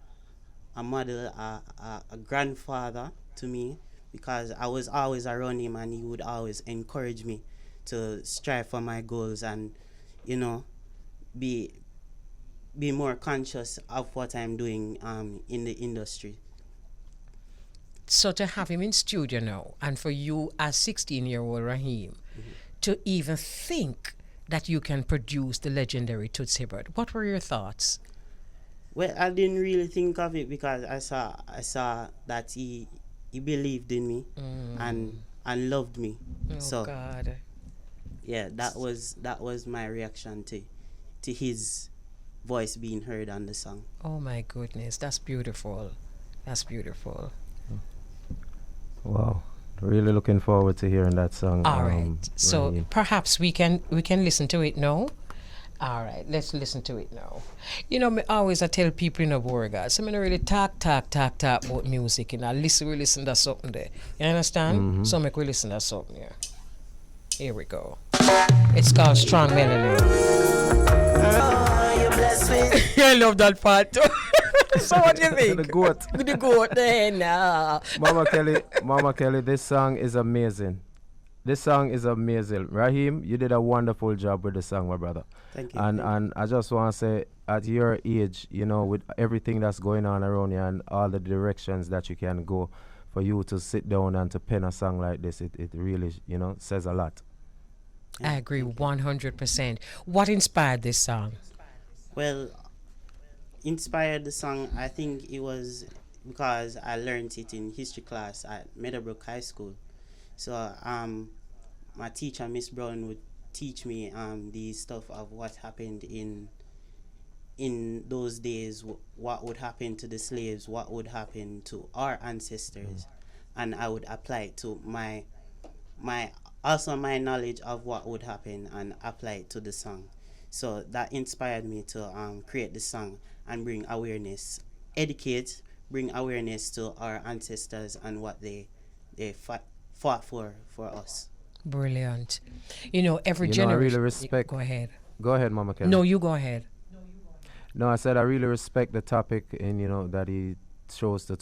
model, a grandfather to me, because I was always around him and he would always encourage me to strive for my goals and, you know, be more conscious of what I'm doing in the industry. So to have him in studio now, and for you as 16-year-old Raheem, to even think that you can produce the legendary Toots Hibbert, what were your thoughts? Well, I didn't really think of it because I saw that he believed in me and loved me. Oh, so God. Yeah, that was my reaction to his voice being heard on the song. Oh my goodness, that's beautiful. That's beautiful. Wow. Really looking forward to hearing that song. All right. So Raheem. perhaps we can listen to it now. All right, let's listen to it now. You know, me always I tell people in a Beauregard, so I don't really talk about music, and I listen to something there. You understand? So make we listen to something here. Here we go. It's called Strong Melanin. I love that part too. So what do you think? The goat. The goat then. Mama Kelly, this song is amazing. This song is amazing. Raheem, you did a wonderful job with the song, my brother. Thank you. And I just want to say, at your age, you know, with everything that's going on around you and all the directions that you can go, for you to sit down and to pen a song like this, it really, you know, says a lot. I agree 100%. What inspired this song? Well, inspired the song, I think it was because I learned it in history class at Meadowbrook High School. So my teacher, Miss Brown, would teach me the stuff of what happened in those days, what would happen to the slaves, what would happen to our ancestors, and I would apply it to my knowledge of what would happen and apply it to the song. So that inspired me to create the song and bring awareness, educate, bring awareness to our ancestors and what they fought for us. Brilliant. You know, every You know, generation. I really respect. Go ahead. Go ahead, Mama Kelly. No, you go ahead. No, I said I really respect the topic in, that he chose to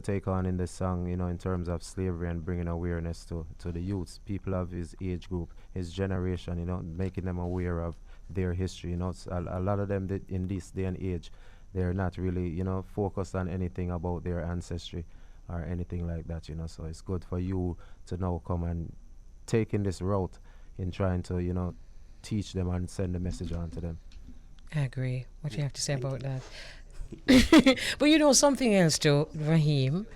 take on in this song, in terms of slavery and bringing awareness to the youths, people of his age group, his generation, making them aware of their history. A lot of them in this day and age, they're not really, focused on anything about their ancestry or anything like that, So it's good for you to now come and take in this route in trying to, teach them and send the message on to them. I agree. What do you have to say about that? But you know something else too, Raheem.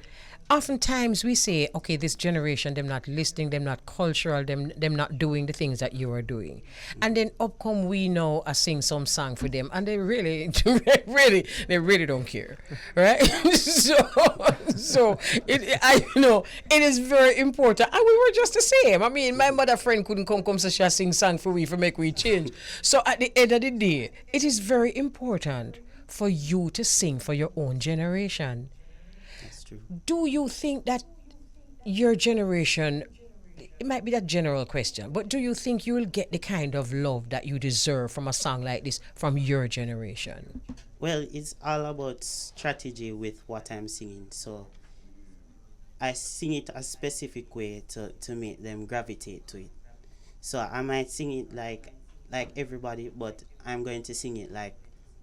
Oftentimes we say, okay, this generation, them not listening, them not cultural, them not doing the things that you are doing. And then up come we know I sing some song for them and they really don't care. Right? so it is very important. And we were just the same. I mean, my mother friend couldn't come so she sing song for we for make we change. So at the end of the day, it is very important for you to sing for your own generation. Do you think that your generation, it might be that general question, but do you think you will get the kind of love that you deserve from a song like this from your generation? Well, it's all about strategy with what I'm singing. So I sing it a specific way to make them gravitate to it. So I might sing it like everybody, but I'm going to sing it like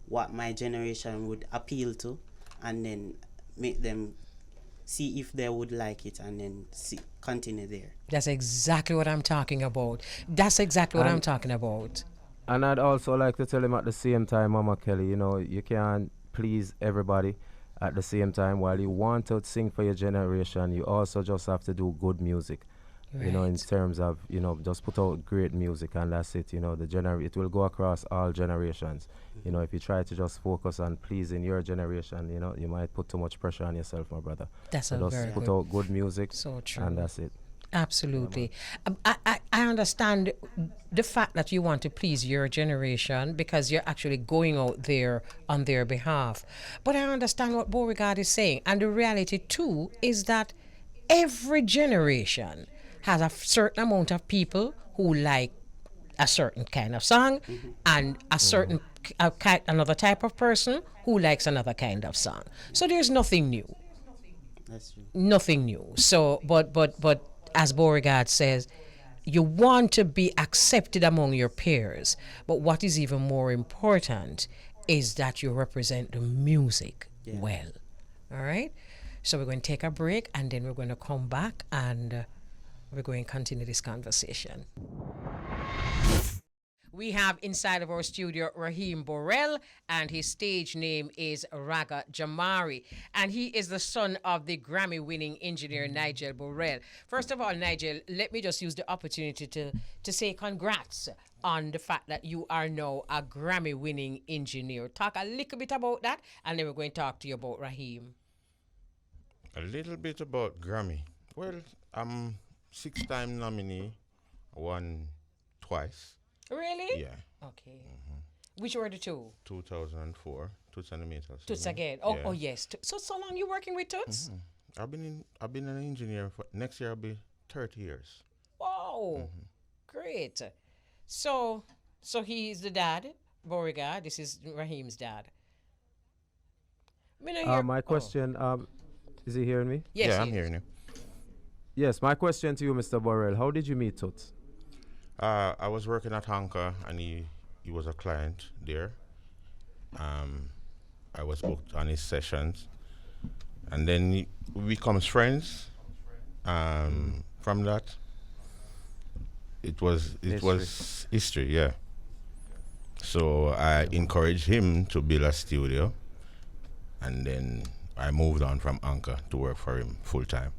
what my generation would appeal to, and then make them see if they would like it, and then continue there. That's exactly what I'm talking about. And I'd also like to tell him at the same time, Mama Kelly, you can't please everybody at the same time. While you want to sing for your generation, you also just have to do good music. Right. In terms of, just put out great music and that's it. It will go across all generations. If you try to just focus on pleasing your generation, you might put too much pressure on yourself, my brother. That's so just put out good music. So true. And that's it. Absolutely. I understand the fact that you want to please your generation because you're actually going out there on their behalf. But I understand what Beauregard is saying. And the reality, too, is that every generation has a certain amount of people who like a certain kind of song and a certain another type of person who likes another kind of song. So there's nothing new. That's true. Nothing new. So, but as Beauregard says, you want to be accepted among your peers. But what is even more important is that you represent the music well. All right? So we're going to take a break and then we're going to come back and we're going to continue this conversation. We have inside of our studio Raheem Burrell, and his stage name is Ragga Jahmari, and he is the son of the Grammy-winning engineer Nigel Burrell. First of all, Nigel, let me just use the opportunity to say congrats on the fact that you are now a Grammy-winning engineer. Talk a little bit about that, and then we're going to talk to you about Raheem. A little bit about Grammy. Well, I'm 6-time nominee, won twice. Really? Yeah. Okay. Which were the two? 2004, Toots and the Metals. Toots again. Oh yes. So long you working with Toots? I've been an engineer for next year. I'll be 30 years. Wow. Great. So he's the dad, Beauregard. This is Raheem's dad. My question, is he hearing me? Yes, yeah, I'm hearing you. Yes, my question to you, Mr. Burrell, how did you meet Toots? I was working at Honka, and he was a client there. I was booked on his sessions, and then we become friends. From that, it was history, yeah. So I encouraged him to build a studio, and then I moved on from Honka to work for him full time.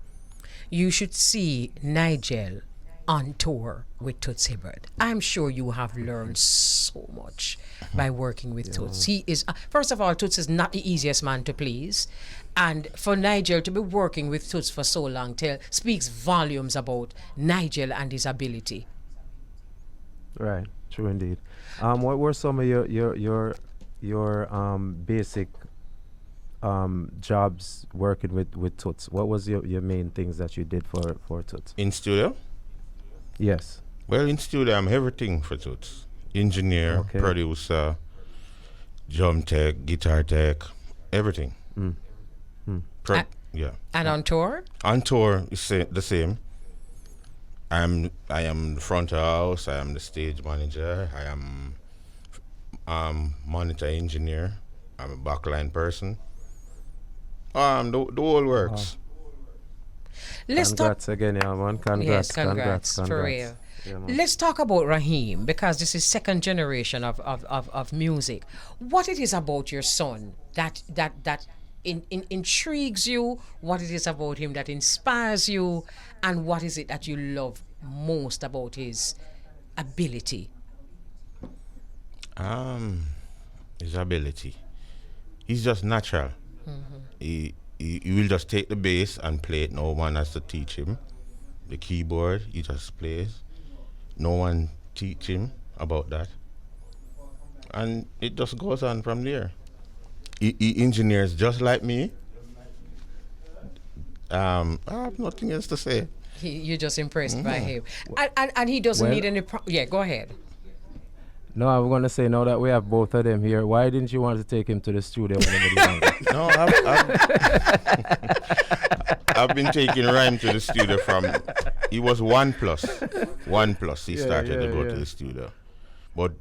You should see Nigel on tour with Toots Hibbert. I'm sure you have learned so much by working with Toots. He is, first of all, Toots is not the easiest man to please. And for Nigel to be working with Toots for so long speaks volumes about Nigel and his ability. Right, true indeed. What were some of your basic jobs working with Toots? What was your main things that you did for Toots? In studio? Yes. Well, in studio, I'm everything for Toots. Engineer, producer, drum tech, guitar tech, everything. Yeah. And on tour? On tour is the same. I am the front of house. I am the stage manager. I am monitor engineer. I'm a backline person. The whole works. Congrats again, yeah, man. Congrats. Yes, congrats. For real. Yeah, let's talk about Raheem, because this is second generation of music. What it is about your son that intrigues you, what it is about him that inspires you, and what is it that you love most about his ability? His ability. He's just natural. He will just take the bass and play it. No one has to teach him. The keyboard, he just plays. No one teach him about that. And it just goes on from there. He engineers just like me. I have nothing else to say. You're just impressed by him. And he doesn't need any... yeah, go ahead. No, I'm going to say, now that we have both of them here, why didn't you want to take him to the studio when he was younger? No, I've been taking Rhyme to the studio from... He was 1+. 1+, he started to go to the studio. But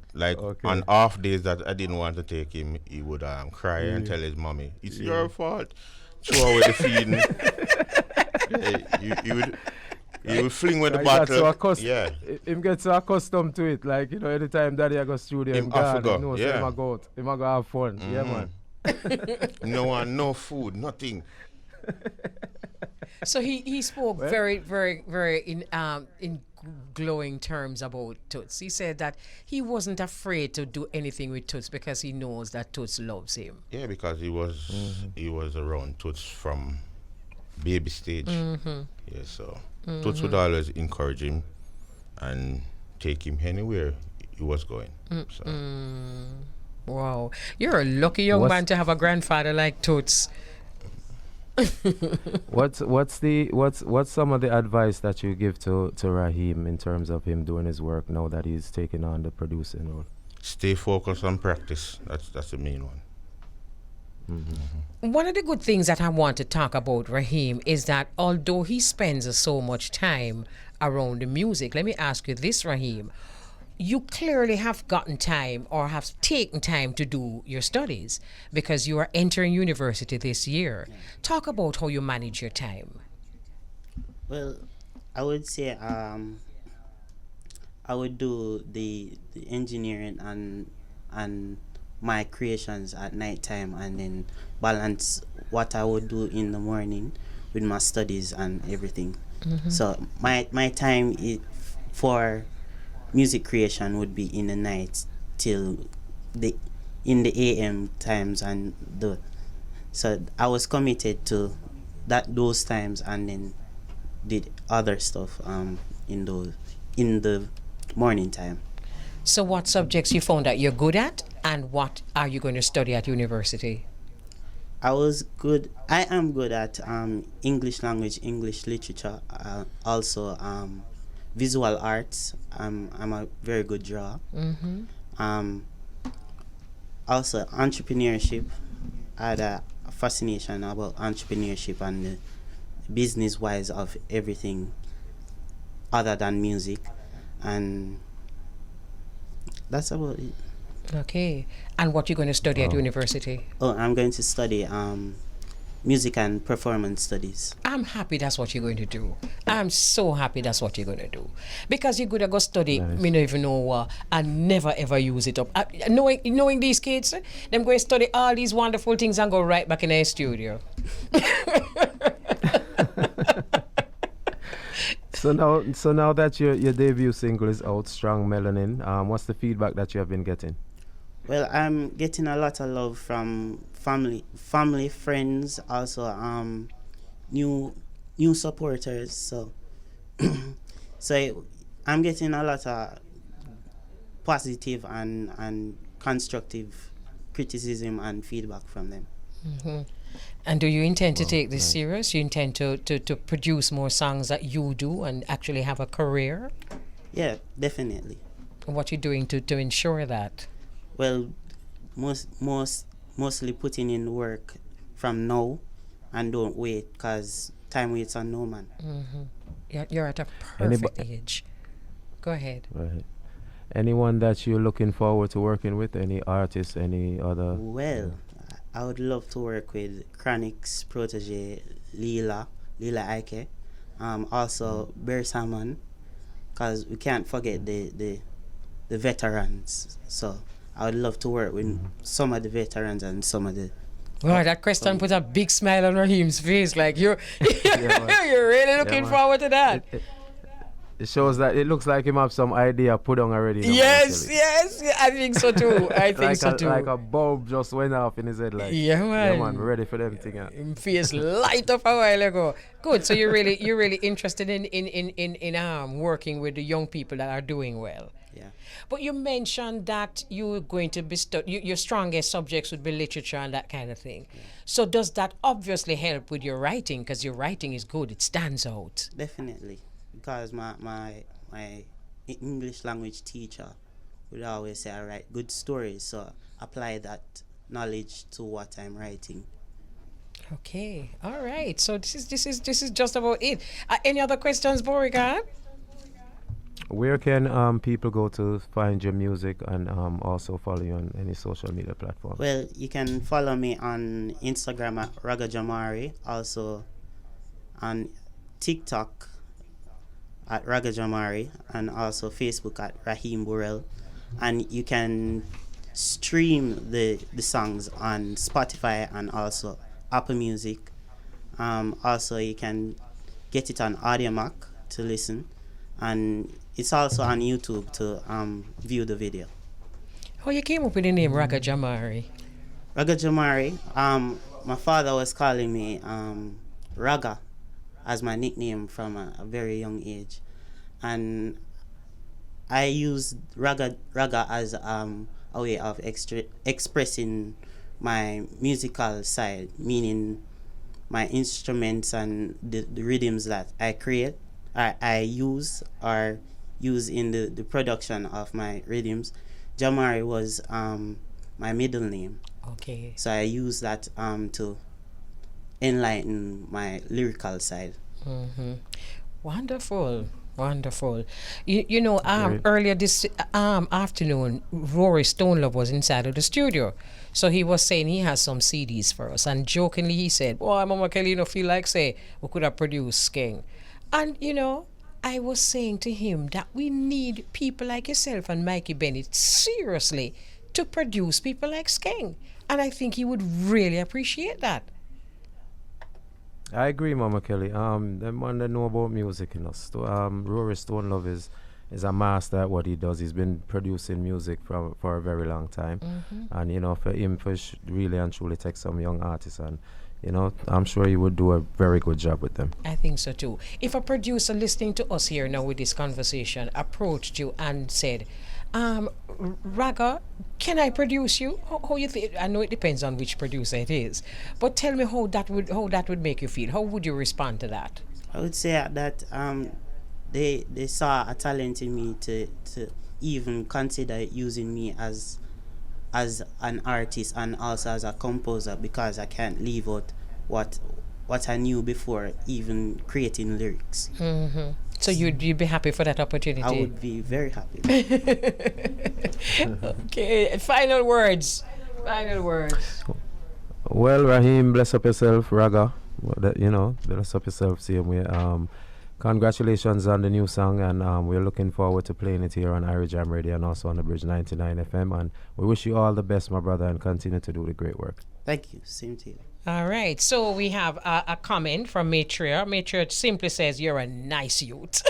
on off days that I didn't want to take him, he would cry and tell his mommy, "It's your fault." Throw away the feeding. He would fling with the bottle. Him get so accustomed to it. Like, anytime daddy I go studio, him gone, he knows him a go out. Him a go have fun. Yeah, man. No food, nothing. So he spoke very, very, very in glowing terms about Toots. He said that he wasn't afraid to do anything with Toots because he knows that Toots loves him. Yeah, because he was around Toots from baby stage. Yeah, so Toots would always encourage him and take him anywhere he was going. So. Wow, you're a lucky young man to have a grandfather like Toots. What's some of the advice that you give to Raheem in terms of him doing his work now that he's taking on the producing role? Stay focused on practice. That's the main one. One of the good things that I want to talk about Raheem is that although he spends so much time around the music, let me ask you this, Raheem. You clearly have gotten time or have taken time to do your studies because you are entering university this year. Talk about how you manage your time. Well, I would say I would do the engineering and my creations at night time, and then balance what I would do in the morning with my studies and everything. So my time for music creation would be in the night till in the AM times, and so I was committed to those times, and then did other stuff in the morning time. So what subjects you found that you're good at, and what are you going to study at university? I am good at English language, English literature, also visual arts. I'm a very good drawer. Also entrepreneurship. I had a fascination about entrepreneurship and the business wise of everything other than music, and that's about it. Okay. And what you're going to study at university? Oh, I'm going to study music and performance studies. I'm happy that's what you're going to do. I'm so happy that's what you're going to do. Because you're going to go study, me don't even know what, and never ever use it up. Knowing these kids, them going to study all these wonderful things and go right back in their studio. So now that your debut single is out, Strong Melanin, what's the feedback that you have been getting? Well, I'm getting a lot of love from family, friends, also new supporters. So I'm getting a lot of positive and constructive criticism and feedback from them. Mm-hmm. And do you intend to take this serious? You intend to produce more songs that you do and actually have a career? Yeah, definitely. What you doing to ensure that? Well, mostly putting in work from now and don't wait, because time waits on no man. Mm-hmm. You're at a perfect age. Go ahead. Right. Anyone that you're looking forward to working with? Any artists? Any other? Well, I would love to work with Chronic's protege, Lila Ike. Also Bear Salmon, because we can't forget the veterans. So I would love to work with some of the veterans and some of the... Wow, that question put a big smile on Raheem's face. Like you're really looking forward to that. It shows that it looks like him have some idea put on already. Yes, I think so too. I think so too. Like a bulb just went off in his head. Like, yeah, man, we're ready for them thing. Face light up a while ago. Good. So you're really interested in working with the young people that are doing well. Yeah. But you mentioned that you were going to be your strongest subjects would be literature and that kind of thing. Yeah. So does that obviously help with your writing? Because your writing is good. It stands out. Definitely. Because my English language teacher would always say I write good stories, so apply that knowledge to what I'm writing. Okay, all right. So this is just about it. Any other questions, Beauregard? Where can people go to find your music and also follow you on any social media platform? Well, you can follow me on Instagram at Ragga Jahmari, also on TikTok at Ragga Jahmari, and also Facebook at Raheem Burrell. And you can stream the songs on Spotify and also Apple Music. Also, you can get it on Audiomack to listen. And it's also on YouTube to view the video. How you came up with the name Ragga Jahmari? Ragga Jahmari, my father was calling me Ragga as my nickname from a very young age, and I used Ragga as a way of expressing my musical side, meaning my instruments and the rhythms that I create, I use in the production of my rhythms. Jahmari was my middle name. Okay. So I use that to enlighten my lyrical side. Mm-hmm. Wonderful. You know, earlier this afternoon, Rory Stone Love was inside of the studio. So he was saying he has some CDs for us. And jokingly he said, "Oh, Mama Kelly, feel like, say, we could have produced Skeng." And, I was saying to him that we need people like yourself and Mikey Bennett, seriously, to produce people like Skeng. And I think he would really appreciate that. I agree, Mama Kelly. The man that know about music, Rory Stone Love is a master at what he does. He's been producing music for a very long time. Mm-hmm. And, for him to really and truly take some young artists and, I'm sure he would do a very good job with them. I think so too. If a producer listening to us here now with this conversation approached you and said, Ragga, can I produce you? How you think? I know it depends on which producer it is, but tell me how that would make you feel. How would you respond to that? I would say that they saw a talent in me to even consider using me as an artist and also as a composer, because I can't leave out what I knew before even creating lyrics. Mm-hmm. So you'd be happy for that opportunity? I would be very happy. Okay, final words. Well, Raheem, bless up yourself. Ragga, bless up yourself same way. Congratulations on the new song, and we're looking forward to playing it here on Irish Jam Radio and also on the Bridge 99 FM. And we wish you all the best, my brother, and continue to do the great work. Thank you. Same to you. All right. So we have a comment from Matria. Matria simply says, "You're a nice youth."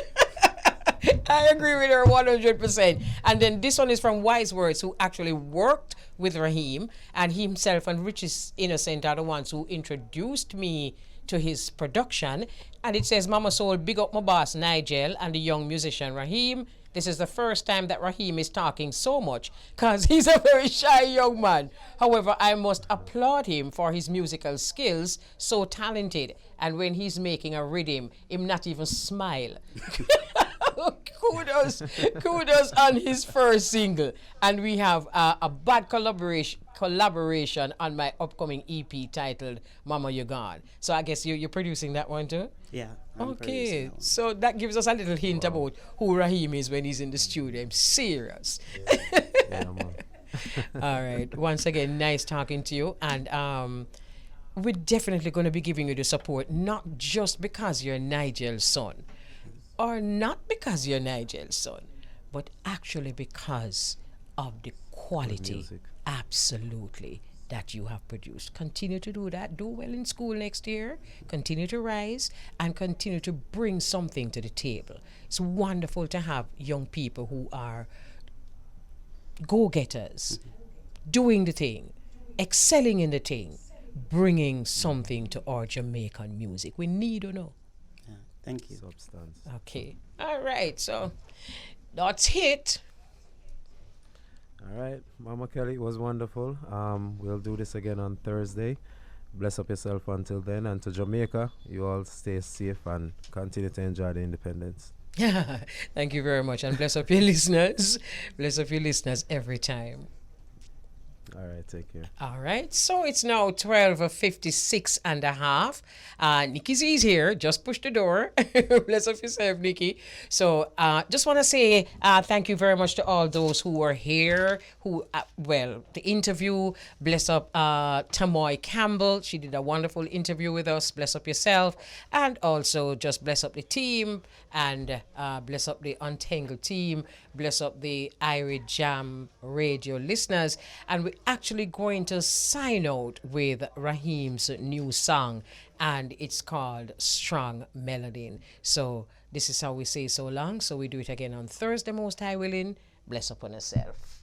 I agree with her 100%. And then this one is from Wise Words, who actually worked with Raheem, and himself and Richie Innocent are the ones who introduced me to his production. And it says, "Mama Soul, big up my boss Nigel and the young musician Raheem. This is the first time that Raheem is talking so much because he's a very shy young man. However, I must applaud him for his musical skills, so talented. And when he's making a rhythm, him not even smile." kudos on his first single. And we have a bad collaboration on my upcoming EP titled Mama You Gone. So I guess you're producing that one too? Yeah. I'm producing Okay, that one. so that gives us a little hint about who Raheem is when he's in the studio. I'm serious. Yeah, man. All right. Once again, nice talking to you. And we're definitely going to be giving you the support, not just because you're Nigel's son, or not because you're Nigel's son, but actually because of the quality, music. absolutely, that you have produced. Continue to do that. Do well in school next year. Continue to rise and continue to bring something to the table. It's wonderful to have young people who are go-getters, doing the thing, excelling in the thing, bringing something to our Jamaican music. We need to know. Yeah. Thank you. Substance. Okay. All right. So that's it. All right, Mama Kelly, it was wonderful. We'll do this again on Thursday. Bless up yourself until then. And to Jamaica, you all stay safe and continue to enjoy the independence. Thank you very much. And bless up your listeners. Bless up your listeners every time. All right, take care. All right, so it's now 12:56 and a half. Nikki Z is here. Just push the door. Bless up yourself, Nikki. So just want to say thank you very much to all those who were here, who, the interview. Bless up Tamoy Campbell. She did a wonderful interview with us. Bless up yourself. And also just bless up the team and bless up the Untengle team. Bless up the Irie Jam radio listeners. And we're actually going to sign out with Raheem's new song, and it's called Strong Melanin. So this is how we say so long. So we do it again on Thursday, most high willing. Bless upon yourself.